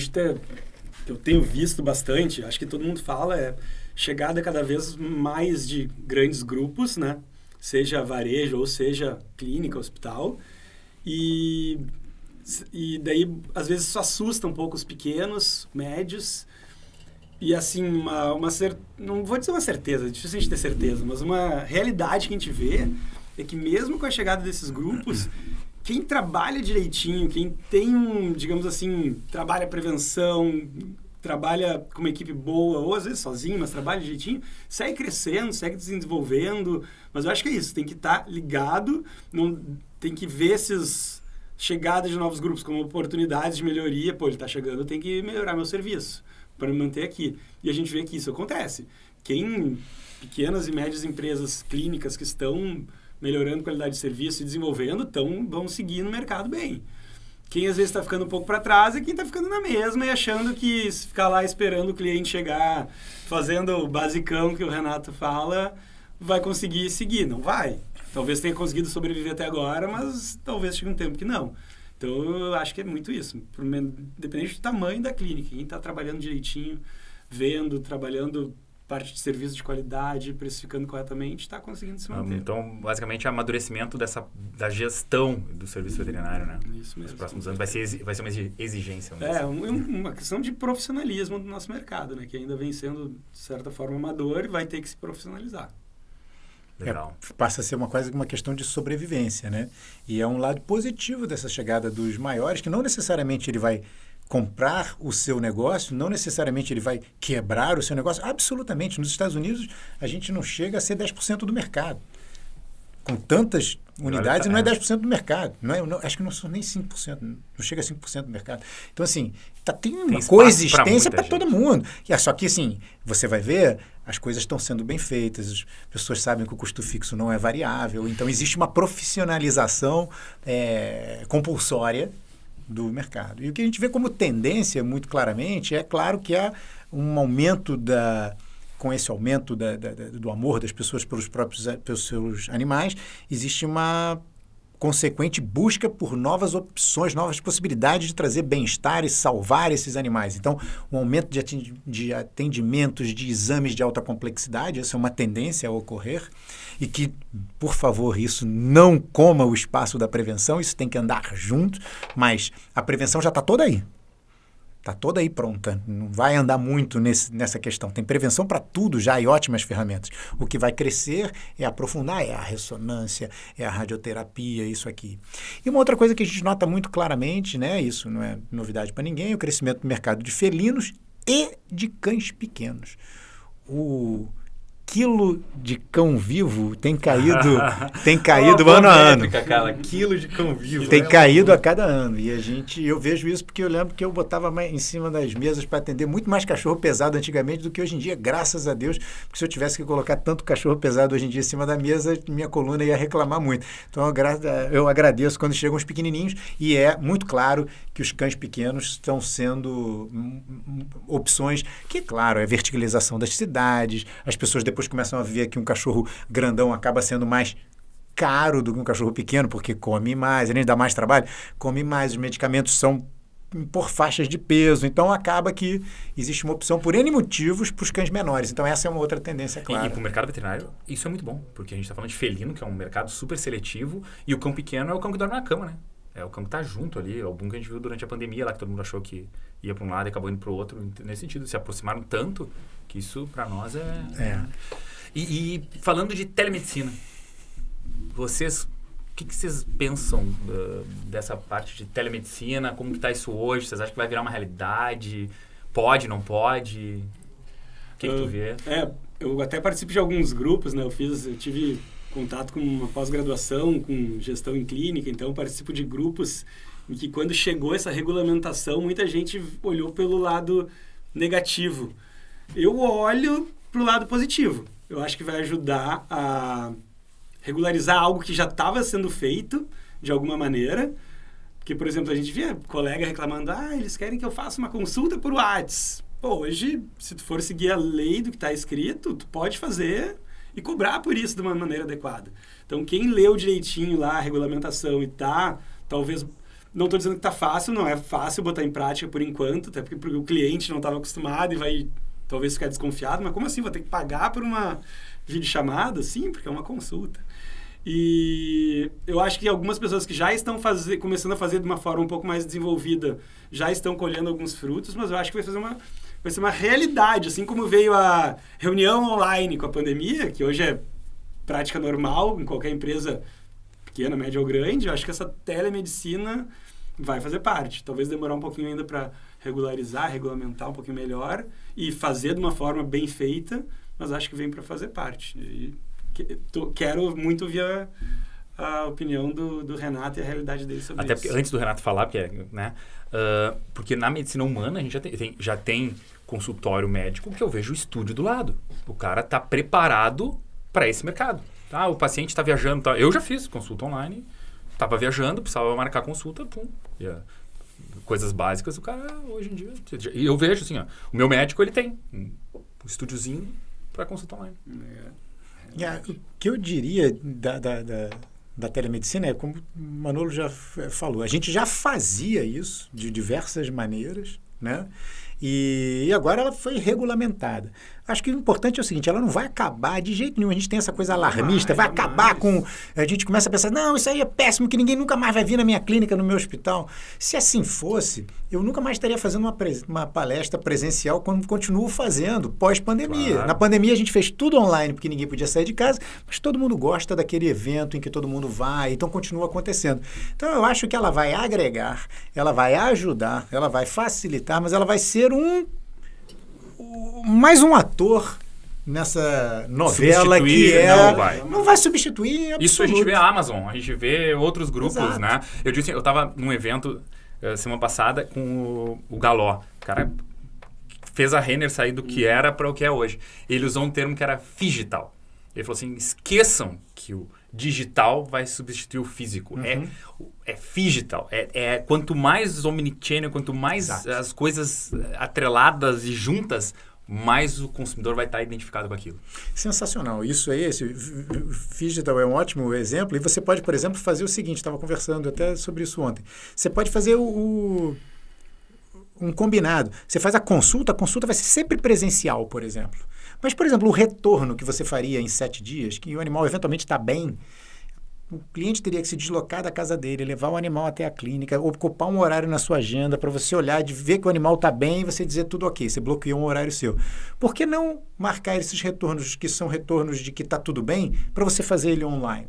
eu tenho visto bastante, acho que todo mundo fala, é chegada cada vez mais de grandes grupos, né? Seja varejo ou seja clínica, hospital. E daí, às vezes, isso assusta um pouco os pequenos, médios. E assim, não vou dizer uma certeza, é difícil a gente ter certeza, mas uma realidade que a gente vê é que mesmo com a chegada desses grupos, quem trabalha direitinho, quem tem digamos assim, trabalha prevenção, trabalha com uma equipe boa, ou às vezes sozinho, mas trabalha direitinho, segue crescendo, segue desenvolvendo. Mas eu acho que é isso, tem que estar ligado, tem que ver essas chegadas de novos grupos como oportunidades de melhoria. Pô, ele está chegando, eu tenho que melhorar meu serviço para me manter aqui. E a gente vê que isso acontece. Pequenas e médias empresas clínicas que estão melhorando a qualidade de serviço e desenvolvendo, vão seguir no mercado bem. Quem às vezes está ficando um pouco para trás é quem está ficando na mesma e achando que se ficar lá esperando o cliente chegar, fazendo o basicão que o Renato fala, vai conseguir seguir. Não vai. Talvez tenha conseguido sobreviver até agora, mas talvez chegue um tempo que não. Então, eu acho que é muito isso. Independente do tamanho da clínica, quem está trabalhando direitinho, trabalhando parte de serviço de qualidade, precificando corretamente, está conseguindo se manter. Então, basicamente, amadurecimento da gestão do serviço veterinário, né? Isso mesmo. Nos próximos anos vai ser uma exigência. Uma questão de profissionalismo do nosso mercado, né? Que ainda vem sendo, de certa forma, amador e vai ter que se profissionalizar. Legal. Passa a ser quase uma questão de sobrevivência, né? E é um lado positivo dessa chegada dos maiores, que não necessariamente ele vai comprar o seu negócio, não necessariamente ele vai quebrar o seu negócio. Absolutamente. Nos Estados Unidos, a gente não chega a ser 10% do mercado. Com tantas unidades, não é 10% do mercado. Acho que não são nem 5%. Não chega a 5% do mercado. Então, assim, tem uma coexistência para todo mundo. Só que, assim, você vai ver, as coisas estão sendo bem feitas, as pessoas sabem que o custo fixo não é variável. Então, existe uma profissionalização compulsória do mercado. E o que a gente vê como tendência, muito claramente, é claro que há um aumento com esse aumento do amor das pessoas pelos seus animais, existe uma consequente busca por novas opções, novas possibilidades de trazer bem-estar e salvar esses animais. Então, um aumento de atendimentos, de exames de alta complexidade, essa é uma tendência a ocorrer, e que, por favor, isso não coma o espaço da prevenção, isso tem que andar junto, mas a prevenção já está toda aí. Está toda aí pronta, não vai andar muito nessa questão. Tem prevenção para tudo já e ótimas ferramentas. O que vai crescer é aprofundar, é a ressonância, é a radioterapia, isso aqui. E uma outra coisa que a gente nota muito claramente, né, isso não é novidade para ninguém, é o crescimento do mercado de felinos e de cães pequenos. O quilo de cão vivo tem caído ano a ano. Métrica, cara, quilo de cão vivo. Tem caído a cada ano. E eu vejo isso porque eu lembro que eu botava em cima das mesas para atender muito mais cachorro pesado antigamente do que hoje em dia, graças a Deus, porque se eu tivesse que colocar tanto cachorro pesado hoje em dia em cima da mesa, minha coluna ia reclamar muito. Então eu agradeço quando chegam os pequenininhos e é muito claro que os cães pequenos estão sendo opções que, claro, é verticalização das cidades, as pessoas depois começam a ver que um cachorro grandão acaba sendo mais caro do que um cachorro pequeno, porque come mais, ele dá mais trabalho, come mais, os medicamentos são por faixas de peso, então acaba que existe uma opção por N motivos para os cães menores. Então essa é uma outra tendência, clara. E para o mercado veterinário, isso é muito bom, porque a gente está falando de felino, que é um mercado super seletivo, e o cão pequeno é o cão que dorme na cama, né? É o cão que está junto ali, é o boom que a gente viu durante a pandemia lá, que todo mundo achou que ia para um lado e acabou indo para o outro. Nesse sentido, se aproximaram tanto que isso para nós é... E falando de telemedicina, vocês, o que vocês pensam dessa parte de telemedicina? Como que está isso hoje? Vocês acham que vai virar uma realidade? Pode, não pode? O que tu vê? Eu até participo de alguns grupos, né? Eu tive contato com uma pós-graduação, com gestão em clínica, então participo de grupos em que quando chegou essa regulamentação, muita gente olhou pelo lado negativo. Eu olho para o lado positivo. Eu acho que vai ajudar a regularizar algo que já estava sendo feito de alguma maneira. Porque, por exemplo, a gente via colega reclamando, eles querem que eu faça uma consulta por WhatsApp. Pô, hoje, se tu for seguir a lei do que está escrito, tu pode fazer e cobrar por isso de uma maneira adequada. Então, quem leu direitinho lá a regulamentação e talvez, não estou dizendo que está fácil, não é fácil botar em prática por enquanto, até porque o cliente não estava acostumado e vai talvez ficar desconfiado, mas como assim, vou ter que pagar por uma videochamada? Sim, porque é uma consulta. E eu acho que algumas pessoas que já estão começando a fazer de uma forma um pouco mais desenvolvida, já estão colhendo alguns frutos, mas eu acho que vai ser uma realidade, assim como veio a reunião online com a pandemia, que hoje é prática normal em qualquer empresa pequena, média ou grande. Eu acho que essa telemedicina vai fazer parte. Talvez demorar um pouquinho ainda para regulamentar um pouquinho melhor e fazer de uma forma bem feita, mas acho que vem para fazer parte. E quero muito ouvir a opinião do Renato e a realidade dele sobre isso. Até porque antes do Renato falar, porque na medicina humana a gente já tem consultório médico que eu vejo o estúdio do lado. O cara está preparado para esse mercado. o paciente está viajando. Tá. Eu já fiz consulta online, estava viajando, precisava marcar consulta, pum. Coisas básicas, o cara, hoje em dia... E eu vejo, assim, ó, o meu médico, ele tem um estúdiozinho para consulta online. O que eu diria da telemedicina é, como o Manolo já falou, a gente já fazia isso de diversas maneiras, né? E agora ela foi regulamentada. Acho que o importante é o seguinte, ela não vai acabar de jeito nenhum. A gente tem essa coisa alarmista, vai acabar com... A gente começa a pensar, não, isso aí é péssimo, que ninguém nunca mais vai vir na minha clínica, no meu hospital. Se assim fosse, eu nunca mais estaria fazendo uma palestra presencial quando continuo fazendo, pós-pandemia. Claro. Na pandemia a gente fez tudo online, porque ninguém podia sair de casa, mas todo mundo gosta daquele evento em que todo mundo vai, então continua acontecendo. Então eu acho que ela vai agregar, ela vai ajudar, ela vai facilitar, mas ela vai ser mais um ator nessa novela que não vai substituir em isso a gente vê a Amazon, a gente vê outros grupos. Exato. Né? Eu estava num evento semana passada com o Galó, o cara fez a Renner sair do que era para o que é hoje. Ele usou um termo que era figital. Ele falou assim, esqueçam que o digital vai substituir o físico. É figital. Quanto mais omnichannel, quanto mais as coisas atreladas e juntas, mais o consumidor vai estar identificado com aquilo. Sensacional. Isso aí, esse Figital é um ótimo exemplo. E você pode, por exemplo, fazer o seguinte, estava conversando até sobre isso ontem. Você pode fazer um combinado. Você faz a consulta vai ser sempre presencial, por exemplo. Mas, por exemplo, o retorno que você faria em 7 dias, que o animal eventualmente está bem, o cliente teria que se deslocar da casa dele, levar o animal até a clínica, ocupar um horário na sua agenda para você olhar, de ver que o animal está bem e você dizer tudo ok, você bloqueou um horário seu. Por que não marcar esses retornos, que são retornos de que está tudo bem, para você fazer ele online?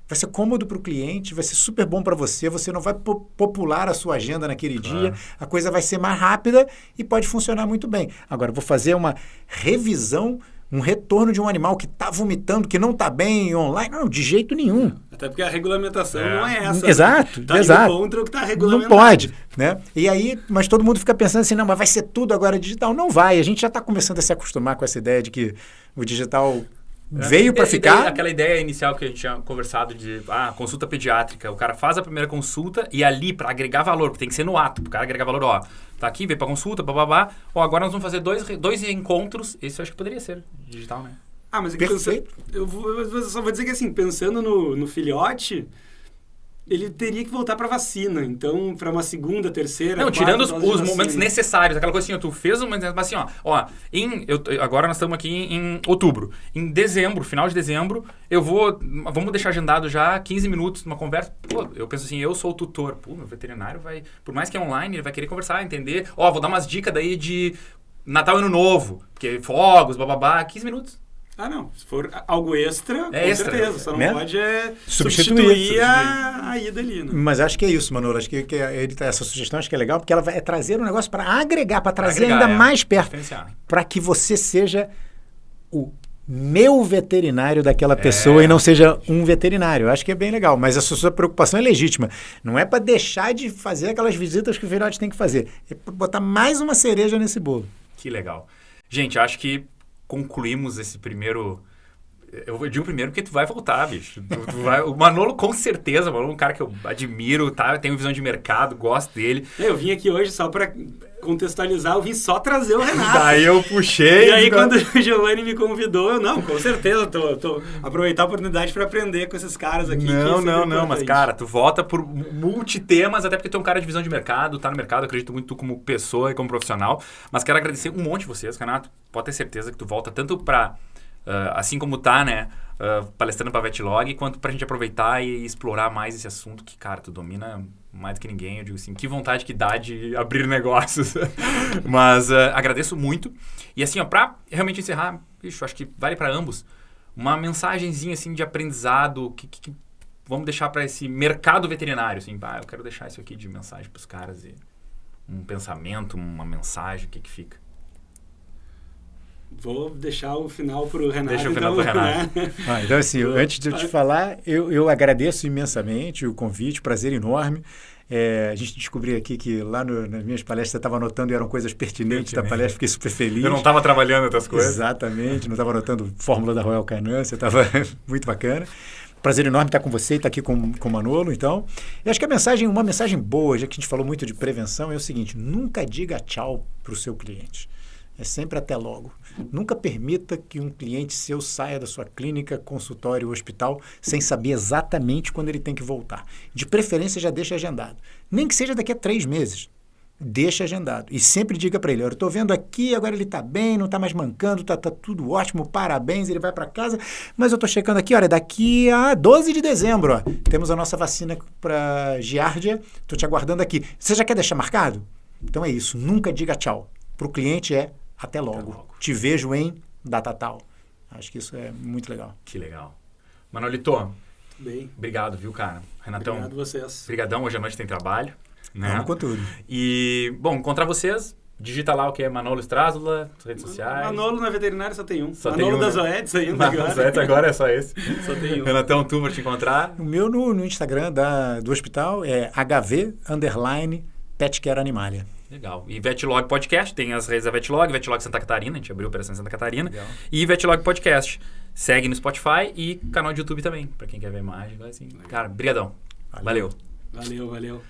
Vai ser cômodo para o cliente, vai ser super bom para você, você não vai popular a sua agenda naquele dia, a coisa vai ser mais rápida e pode funcionar muito bem. Agora, vou fazer uma revisão, um retorno de um animal que está vomitando, que não está bem online. Não, de jeito nenhum. Até porque a regulamentação não é essa. Exato, tá exato. Contra o que está regulamentado. Não pode, né? E aí, mas todo mundo fica pensando assim, não, mas vai ser tudo agora digital. Não vai, a gente já está começando a se acostumar com essa ideia de que o digital... veio para ficar. Aquela ideia inicial que a gente tinha conversado de consulta pediátrica. O cara faz a primeira consulta e ali, para agregar valor, porque tem que ser no ato, para o cara agregar valor, tá aqui, veio para consulta, bababá. Agora nós vamos fazer dois encontros. Isso eu acho que poderia ser digital, né? Mas perfeito. Eu só vou dizer que assim, pensando no filhote, ele teria que voltar para vacina. Então, para uma segunda, terceira... Não, tirando os momentos necessários. Aquela coisa assim, tu fez uma... Mas assim, agora nós estamos aqui em outubro. Em dezembro, final de dezembro, vamos deixar agendado já 15 minutos numa conversa. Pô, eu penso assim, eu sou o tutor. Pô, meu veterinário vai... Por mais que é online, ele vai querer conversar, entender. Vou dar umas dicas daí de Natal e Ano Novo. Porque fogos, bababá, 15 minutos. Não. Se for algo extra, com extra. certeza. Só não pode substituir a ida ali, né? Mas acho que é isso, Manolo. Acho que essa sugestão acho que é legal, porque ela vai trazer um negócio para agregar, para trazer ainda mais perto. Para que você seja o meu veterinário daquela pessoa e não seja um veterinário. Eu acho que é bem legal. Mas a sua preocupação é legítima. Não é para deixar de fazer aquelas visitas que o filhote tem que fazer. É para botar mais uma cereja nesse bolo. Que legal. Gente, acho que concluímos esse primeiro... Eu digo primeiro porque tu vai voltar, bicho. O Manolo, com certeza, o Manolo é um cara que eu admiro, tá? Eu tenho visão de mercado, gosto dele. Eu vim aqui hoje só para contextualizar, eu vim só trazer o Renato. Daí eu puxei... E aí, quando o Giovanni me convidou, com certeza, tô aproveitar a oportunidade para aprender com esses caras aqui. Não, mas cara, tu volta por multitemas, até porque tu é um cara de visão de mercado, tá no mercado, acredito muito tu como pessoa e como profissional, mas quero agradecer um monte de vocês, Renato. Pode ter certeza que tu volta tanto para... assim como tá, né, palestrando para Vetlog, quanto pra gente aproveitar e explorar mais esse assunto que, cara, tu domina mais do que ninguém. Eu digo assim, que vontade que dá de abrir negócios. Mas agradeço muito. E assim, pra realmente encerrar, bicho, acho que vale para ambos, uma mensagenzinha assim de aprendizado que vamos deixar para esse mercado veterinário, assim, eu quero deixar isso aqui de mensagem pros caras e um pensamento, uma mensagem, o que fica? Vou deixar o final para o Renato. Deixa o final para o Renato. Né? Então, assim, antes de eu te falar, eu agradeço imensamente o convite, prazer enorme. A gente descobriu aqui que lá nas minhas palestras você estava anotando e eram coisas pertinentes da palestra, fiquei super feliz. Eu não estava trabalhando outras coisas. Exatamente, não estava anotando fórmula da Royal Canin, você estava muito bacana. Prazer enorme estar com você e estar aqui com o Manolo, então. E acho que uma mensagem boa, já que a gente falou muito de prevenção, é o seguinte: nunca diga tchau para o seu cliente. É sempre até logo. Nunca permita que um cliente seu saia da sua clínica, consultório, hospital, sem saber exatamente quando ele tem que voltar. De preferência, já deixa agendado. Nem que seja daqui a 3 meses. Deixa agendado. E sempre diga para ele: eu estou vendo aqui, agora ele está bem, não está mais mancando, está tudo ótimo, parabéns, ele vai para casa, mas eu estou checando aqui, olha, daqui a 12 de dezembro, ó, temos a nossa vacina para Giardia, estou te aguardando aqui. Você já quer deixar marcado? Então é isso, nunca diga tchau. Para o cliente até logo. Te vejo em data tal. Acho que isso é muito legal. Que legal. Manolito, bem. Obrigado, viu, cara? Renatão. Obrigado a vocês. Obrigadão, hoje à noite tem trabalho. Né? Vamos com tudo. E, bom, encontrar vocês, digita lá o que é Manolo Strázula, nas redes sociais. Manolo na veterinária só tem um. Só Manolo tem um, das né? Oedes ainda agora. Das Oedes agora é só esse. Só tem um. Renatão, tu pra te encontrar. O meu no Instagram do hospital é HV_Pet Care Animalia. Legal. E Vetlog Podcast, tem as redes da Vetlog Santa Catarina, a gente abriu a operação em Santa Catarina. Legal. E Vetlog Podcast. Segue no Spotify e canal de YouTube também, pra quem quer ver imagem. Assim. Cara, brigadão. Valeu. Valeu.